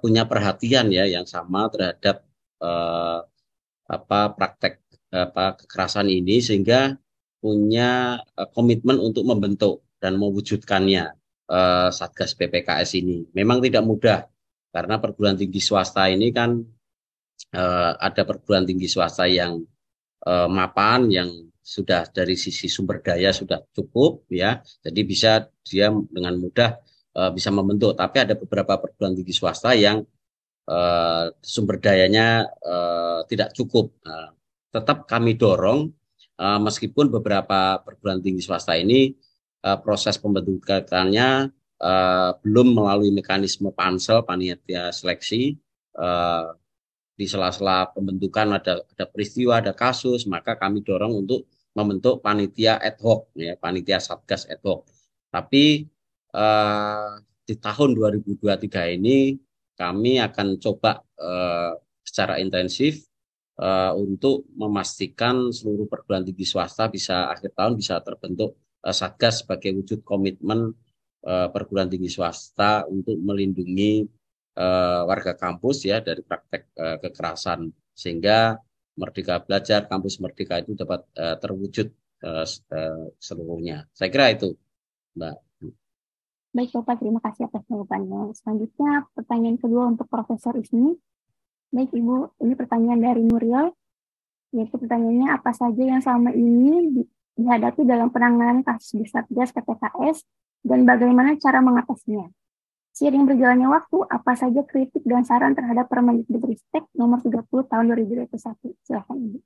punya perhatian ya yang sama terhadap praktek kekerasan ini, sehingga punya komitmen untuk membentuk dan mewujudkannya Satgas PPKS ini. Memang tidak mudah karena perguruan tinggi swasta ini kan ada perguruan tinggi swasta yang mapan, yang sudah dari sisi sumber daya sudah cukup ya, jadi bisa dia dengan mudah bisa membentuk. Tapi ada beberapa perguruan tinggi swasta yang sumber dayanya tidak cukup. Tetap kami dorong meskipun beberapa perguruan tinggi swasta ini proses pembentukannya belum melalui mekanisme pansel, panitia seleksi. Di sela-sela pembentukan ada peristiwa, ada kasus, maka kami dorong untuk membentuk panitia ad hoc, ya, panitia satgas ad hoc. Tapi di tahun 2023 ini kami akan coba secara intensif untuk memastikan seluruh perguruan tinggi swasta bisa akhir tahun bisa terbentuk satgas sebagai wujud komitmen perguruan tinggi swasta untuk melindungi warga kampus ya dari praktek kekerasan, sehingga Merdeka Belajar, kampus Merdeka itu dapat terwujud seluruhnya. Saya kira itu, Mbak. Baik Bapak, terima kasih atas jawabannya. Selanjutnya pertanyaan kedua untuk Profesor Ismi. Baik Ibu, ini pertanyaan dari Nuril, yaitu pertanyaannya apa saja yang selama ini dihadapi dalam penanganan kasus di Satgas PPKS dan bagaimana cara mengatasinya. Seiring berjalannya waktu, apa saja kritik dan saran terhadap Permendikbudristek nomor 30 tahun 2021? Silakan Ibu.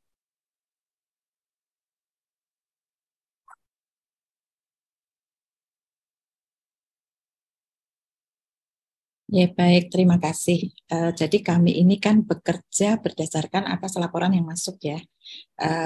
Ya baik, terima kasih. Jadi kami ini kan bekerja berdasarkan atas laporan yang masuk ya.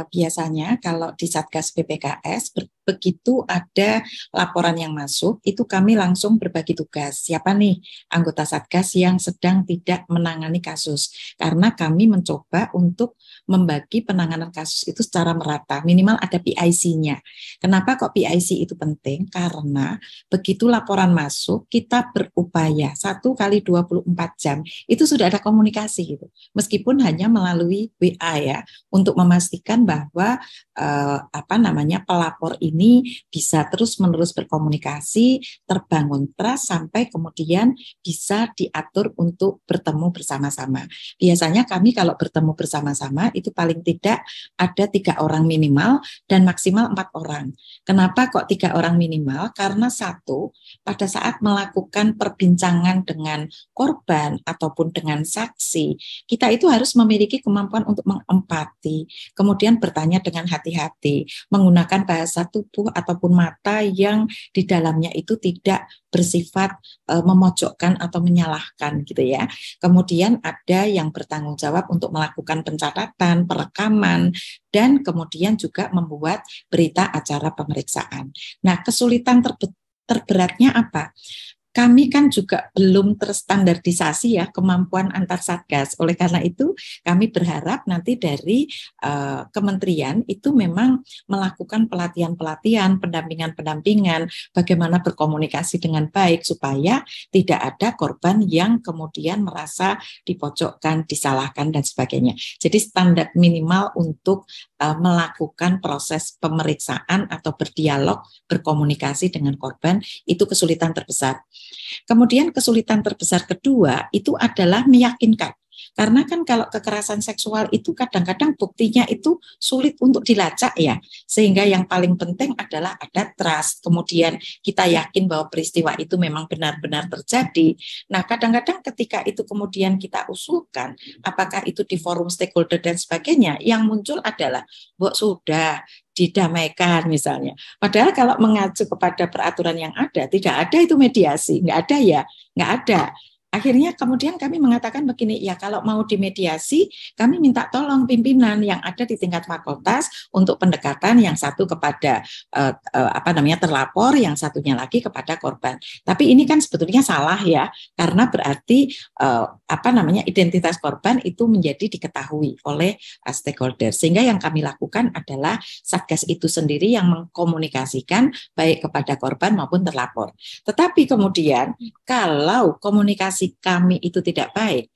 Biasanya kalau di Satgas PPKS begitu ada laporan yang masuk, itu kami langsung berbagi tugas. Siapa nih anggota Satgas yang sedang tidak menangani kasus? Karena kami mencoba untuk membagi penanganan kasus itu secara merata, minimal ada PIC-nya. Kenapa kok PIC itu penting? Karena begitu laporan masuk, kita berupaya 1 kali 24 jam itu sudah ada komunikasi gitu. Meskipun hanya melalui WA ya, untuk memastikan bahwa pelapor ini bisa terus-menerus berkomunikasi, terbangun trust sampai kemudian bisa diatur untuk bertemu bersama-sama. Biasanya kami kalau bertemu bersama-sama itu paling tidak ada 3 orang minimal dan maksimal 4 orang. Kenapa kok 3 orang minimal? Karena satu, pada saat melakukan perbincangan dengan korban ataupun dengan saksi, kita itu harus memiliki kemampuan untuk mengempati, kemudian bertanya dengan hati-hati, menggunakan bahasa tubuh ataupun mata yang di dalamnya itu tidak bersifat memojokkan atau menyalahkan gitu ya. Kemudian ada yang bertanggung jawab untuk melakukan pencatatan, perekaman, dan kemudian juga membuat berita acara pemeriksaan. Nah, kesulitan terberatnya apa? Kami kan juga belum terstandardisasi ya kemampuan antar satgas. Oleh karena itu kami berharap nanti dari kementerian itu memang melakukan pelatihan-pelatihan, pendampingan-pendampingan, bagaimana berkomunikasi dengan baik supaya tidak ada korban yang kemudian merasa dipojokkan, disalahkan dan sebagainya. Jadi standar minimal untuk melakukan proses pemeriksaan atau berdialog, berkomunikasi dengan korban itu kesulitan terbesar. Kemudian kesulitan terbesar kedua itu adalah meyakinkan Karena kan kalau kekerasan seksual itu kadang-kadang buktinya itu sulit untuk dilacak ya. Sehingga yang paling penting adalah ada trust. Kemudian kita yakin bahwa peristiwa itu memang benar-benar terjadi. Nah, kadang-kadang ketika itu kemudian kita usulkan, apakah itu di forum stakeholder dan sebagainya, yang muncul adalah, "Bu, sudah didamaikan," misalnya. Padahal kalau mengacu kepada peraturan yang ada, tidak ada itu mediasi, nggak ada ya, nggak ada. Akhirnya kemudian kami mengatakan begini, ya kalau mau dimediasi, kami minta tolong pimpinan yang ada di tingkat fakultas untuk pendekatan, yang satu kepada terlapor, yang satunya lagi kepada korban. Tapi ini kan sebetulnya salah ya, karena berarti identitas korban itu menjadi diketahui oleh stakeholder. Sehingga yang kami lakukan adalah Satgas itu sendiri yang mengkomunikasikan baik kepada korban maupun terlapor. Tetapi kemudian kalau komunikasi kami itu tidak baik,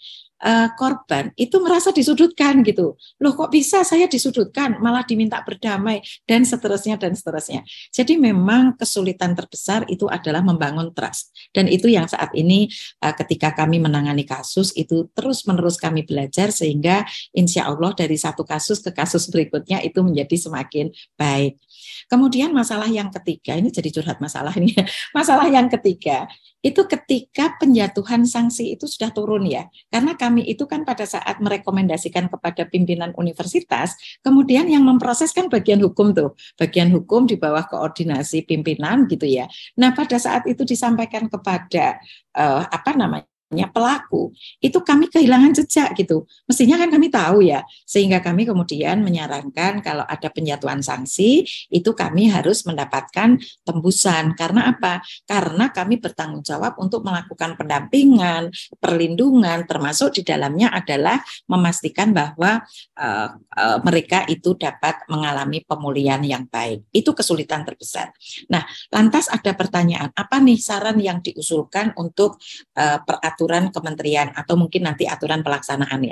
korban itu merasa disudutkan gitu. Loh, kok bisa saya disudutkan, malah diminta berdamai, dan seterusnya dan seterusnya. Jadi memang kesulitan terbesar itu adalah membangun trust. Dan itu yang saat ini ketika kami menangani kasus itu terus-menerus kami belajar, sehingga insya Allah dari satu kasus ke kasus berikutnya itu menjadi semakin baik. Kemudian masalah yang ketiga, ini jadi curhat masalah ini. Masalah yang ketiga itu ketika penjatuhan sanksi itu sudah turun ya. Karena kami itu kan pada saat merekomendasikan kepada pimpinan universitas, kemudian yang memproses kan bagian hukum tuh. Bagian hukum di bawah koordinasi pimpinan gitu ya. Nah, pada saat itu disampaikan kepada pelaku, itu kami kehilangan jejak gitu. Mestinya kan kami tahu ya, sehingga kami kemudian menyarankan kalau ada penjatuhan sanksi, itu kami harus mendapatkan tembusan. Karena apa? Karena kami bertanggung jawab untuk melakukan pendampingan, perlindungan, termasuk di dalamnya adalah memastikan bahwa mereka itu dapat mengalami pemulihan yang baik. Itu kesulitan terbesar. Nah, lantas ada pertanyaan, apa nih saran yang diusulkan untuk peraturan kementerian atau mungkin nanti aturan pelaksanaannya.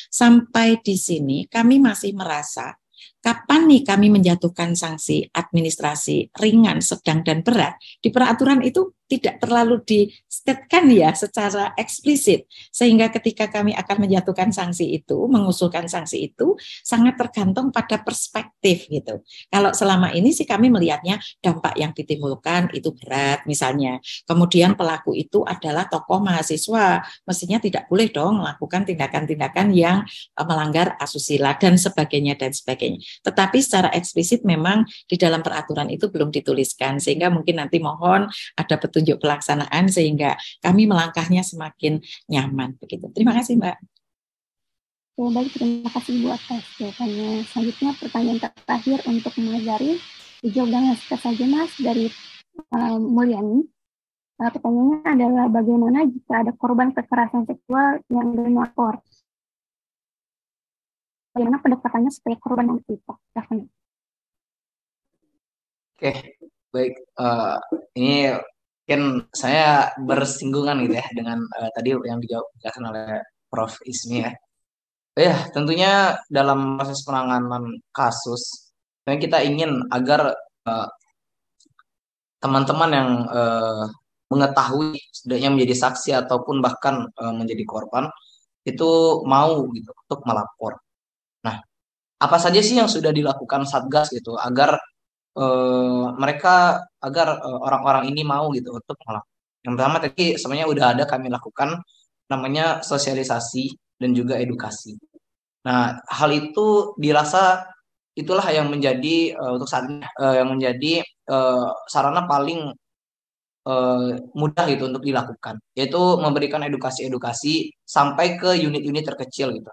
Sampai di sini kami masih merasa kapan nih kami menjatuhkan sanksi administrasi ringan, sedang, dan berat. Di peraturan itu tidak terlalu di-statekan ya secara eksplisit. Sehingga ketika kami akan menjatuhkan sanksi itu, mengusulkan sanksi itu, sangat tergantung pada perspektif gitu. Kalau selama ini sih kami melihatnya dampak yang ditimbulkan itu berat misalnya. Kemudian pelaku itu adalah tokoh mahasiswa, mestinya tidak boleh dong melakukan tindakan-tindakan yang melanggar asusila dan sebagainya dan sebagainya. Tetapi secara eksplisit memang di dalam peraturan itu belum dituliskan, sehingga mungkin nanti mohon ada petunjuk pelaksanaan sehingga kami melangkahnya semakin nyaman begitu. Terima kasih, Mbak. Baik, terima kasih Bu atas jawabannya. Selanjutnya pertanyaan terakhir untuk Mas Zari, dijawab dengan singkat saja Mas dari Mulyani. Pertanyaannya adalah bagaimana jika ada korban kekerasan seksual yang belum melapor? Bagaimana pendekatannya supaya korban yang kita? Oke, baik. Ini mungkin saya bersinggungan gitu ya dengan tadi yang dijelaskan oleh Prof. Ismi ya. Ya, tentunya dalam proses penanganan kasus, kita ingin agar teman-teman yang mengetahui setidaknya menjadi saksi ataupun bahkan menjadi korban itu mau gitu untuk melapor. Nah, apa saja sih yang sudah dilakukan Satgas gitu agar orang-orang ini mau gitu untuk melapor. Yang pertama tadi sebenarnya udah ada kami lakukan namanya sosialisasi dan juga edukasi. Nah, hal itu dirasa itulah yang menjadi untuk saat ini yang menjadi sarana paling mudah gitu untuk dilakukan, yaitu memberikan edukasi-edukasi sampai ke unit-unit terkecil gitu.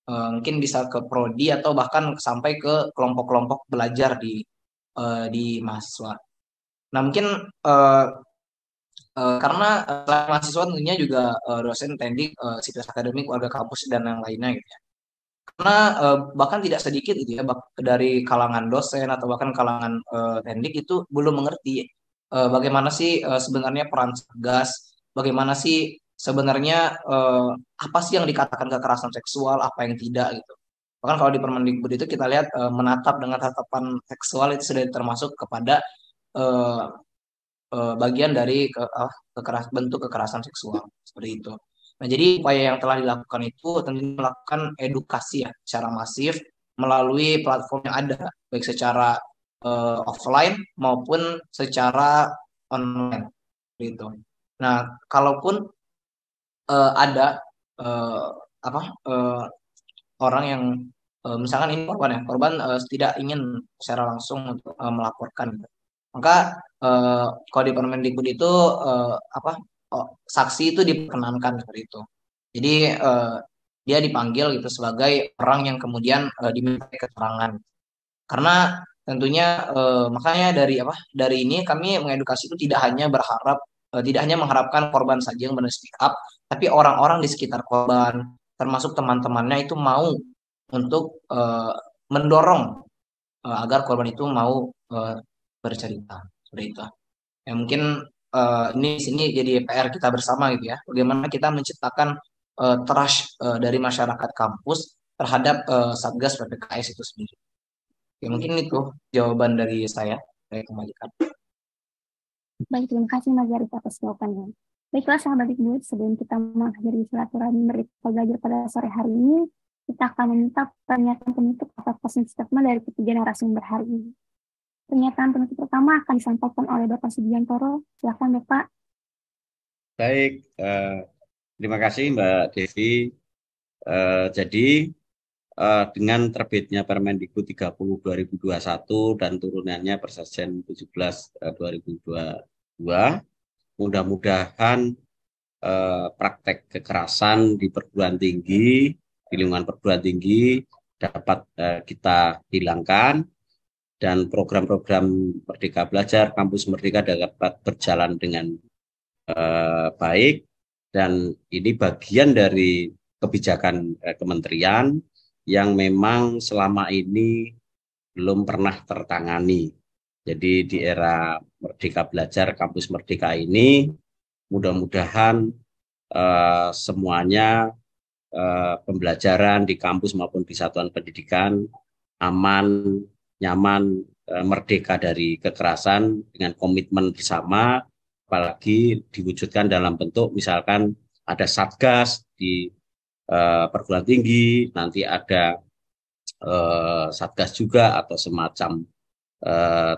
Mungkin bisa ke prodi atau bahkan sampai ke kelompok-kelompok belajar di mahasiswa. Nah, mungkin karena selain mahasiswa tentunya juga dosen teknik, sivitas akademik, warga kampus dan yang lainnya gitu ya. Karena bahkan tidak sedikit gitu ya dari kalangan dosen atau bahkan kalangan teknik itu belum mengerti bagaimana sih sebenarnya peran Satgas, bagaimana sih sebenarnya apa sih yang dikatakan kekerasan seksual, apa yang tidak gitu. Bahkan kalau di Permendikbud itu kita lihat menatap dengan tatapan seksual itu sudah termasuk kepada bagian dari bentuk kekerasan seksual seperti itu. Nah, jadi upaya yang telah dilakukan itu tentunya melakukan edukasi ya secara masif melalui platform yang ada, baik secara offline maupun secara online gitu. Nah, kalaupun ada eh, apa orang yang misalkan ini korban ya, korban tidak ingin secara langsung untuk melaporkan, maka kalau di Permendikbud itu saksi itu diperkenankan seperti itu. Jadi dia dipanggil gitu sebagai orang yang kemudian diminta keterangan. Karena tentunya makanya dari ini kami mengedukasi itu tidak hanya mengharapkan korban saja yang benar speak up, tapi orang-orang di sekitar korban termasuk teman-temannya itu mau untuk mendorong agar korban itu mau bercerita seperti itu. Ya mungkin ini di sini jadi PR kita bersama gitu ya. Bagaimana kita menciptakan trust dari masyarakat kampus terhadap Satgas PPKS itu sendiri. Ya mungkin itu jawaban dari saya kembalikan. Baik, terima kasih Mas Garis atas jawabannya. Baiklah sahabat Ibu, sebelum kita mengakhiri silaturahmi Merdeka Belajar pada sore hari ini, kita akan meminta pernyataan penutup atau closing statement dari ketiga narasumber hari ini. Pernyataan penutup pertama akan disampaikan oleh Bapak Subiantoro. Silakan Bapak. Baik, terima kasih Mbak Devi. Jadi dengan terbitnya Permendikbud 30 2021 dan turunannya Persejen 17 2022, mudah-mudahan praktek kekerasan di perguruan tinggi, di lingkungan perguruan tinggi dapat kita hilangkan dan program-program Merdeka Belajar, Kampus Merdeka dapat berjalan dengan baik, dan ini bagian dari kebijakan kementerian yang memang selama ini belum pernah tertangani. Jadi di era Merdeka Belajar, Kampus Merdeka ini mudah-mudahan semuanya pembelajaran di kampus maupun di satuan pendidikan aman, nyaman, merdeka dari kekerasan dengan komitmen bersama, apalagi diwujudkan dalam bentuk misalkan ada satgas di perguruan tinggi, nanti ada satgas juga atau semacam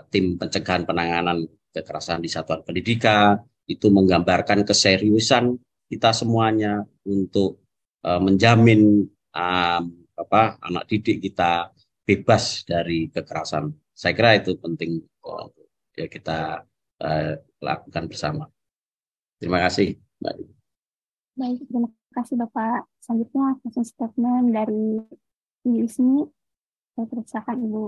tim pencegahan penanganan kekerasan di satuan pendidikan, itu menggambarkan keseriusan kita semuanya untuk menjamin anak didik kita bebas dari kekerasan. Saya kira itu penting ya kita lakukan bersama. Terima kasih, Mbak. Baik, terima kasih Bapak. Selanjutnya closing statement dari Ibu Ismi. Saya persilakan Ibu.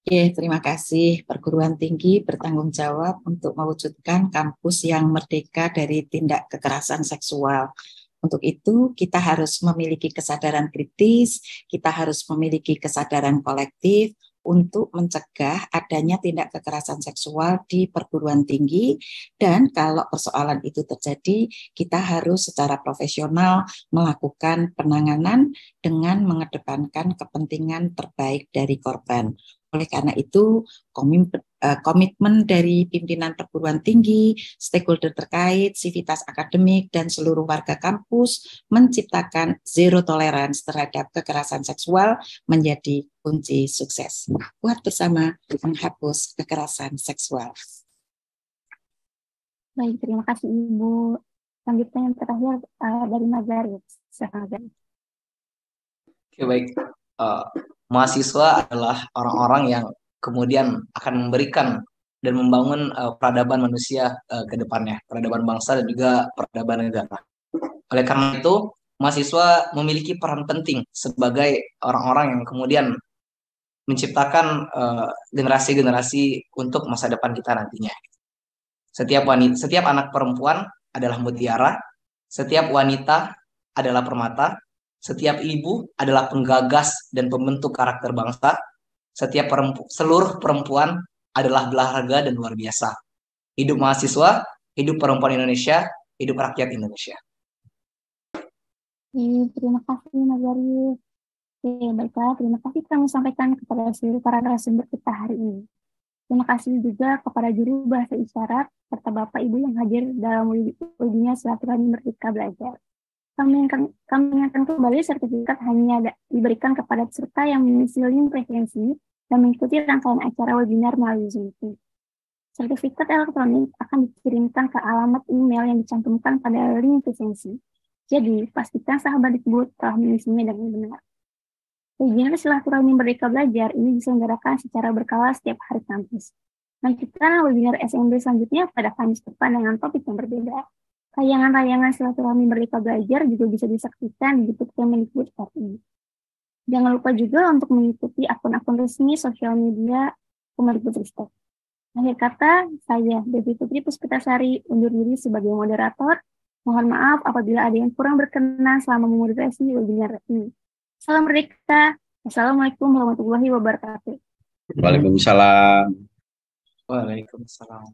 Terima kasih. Perguruan tinggi bertanggung jawab untuk mewujudkan kampus yang merdeka dari tindak kekerasan seksual. Untuk itu, kita harus memiliki kesadaran kritis, kita harus memiliki kesadaran kolektif untuk mencegah adanya tindak kekerasan seksual di perguruan tinggi, dan kalau persoalan itu terjadi, kita harus secara profesional melakukan penanganan dengan mengedepankan kepentingan terbaik dari korban. Oleh karena itu, komitmen dari pimpinan perguruan tinggi, stakeholder terkait, sivitas akademik, dan seluruh warga kampus menciptakan zero tolerance terhadap kekerasan seksual menjadi kunci sukses. Kuat bersama menghapus kekerasan seksual. Baik, terima kasih Ibu. Selanjutnya yang terakhir dari Mas Garis. Silakan. Oke, baik. Mahasiswa adalah orang-orang yang kemudian akan memberikan dan membangun peradaban manusia ke depannya, peradaban bangsa dan juga peradaban negara. Oleh karena itu, mahasiswa memiliki peran penting sebagai orang-orang yang kemudian menciptakan generasi-generasi untuk masa depan kita nantinya. Setiap anak perempuan adalah mutiara, setiap wanita adalah permata, setiap ibu adalah penggagas dan pembentuk karakter bangsa. Seluruh perempuan adalah berharga dan luar biasa. Hidup mahasiswa, hidup perempuan Indonesia, hidup rakyat Indonesia. Terima kasih Mas Garis. Baiklah, terima kasih kami sampaikan kepada seluruh para narasumber kita hari ini. Terima kasih juga kepada juru bahasa isyarat serta Bapak Ibu yang hadir dalam webinar silaturahmi Merdeka Belajar. Kami ingatkan kembali sertifikat hanya diberikan kepada peserta yang mengisi link preferensi dan mengikuti rangkaian acara webinar melalui Zoom Meeting. Sertifikat elektronik akan dikirimkan ke alamat email yang dicantumkan pada link preferensi. Jadi, pastikan sahabat tersebut telah mengisinya dengan benar. Webinar silaturahmi Merdeka Belajar ini diselenggarakan secara berkala setiap hari kampus. Lanjutkan webinar SMB selanjutnya pada Kamis depan dengan topik yang berbeda. Tayangan-tayangan silaturahmi Merdeka Belajar juga bisa disaksikan di YouTube Kemendikbud RI. Jangan lupa juga untuk mengikuti akun-akun resmi sosial media Kemendikbudristek. Akhir kata, saya Devi Putri Puspitasari undur diri sebagai moderator. Mohon maaf apabila ada yang kurang berkenan selama memoderasi webinar ini. Salam Merdeka. Assalamualaikum warahmatullahi wabarakatuh. Waalaikumsalam. Waalaikumsalam.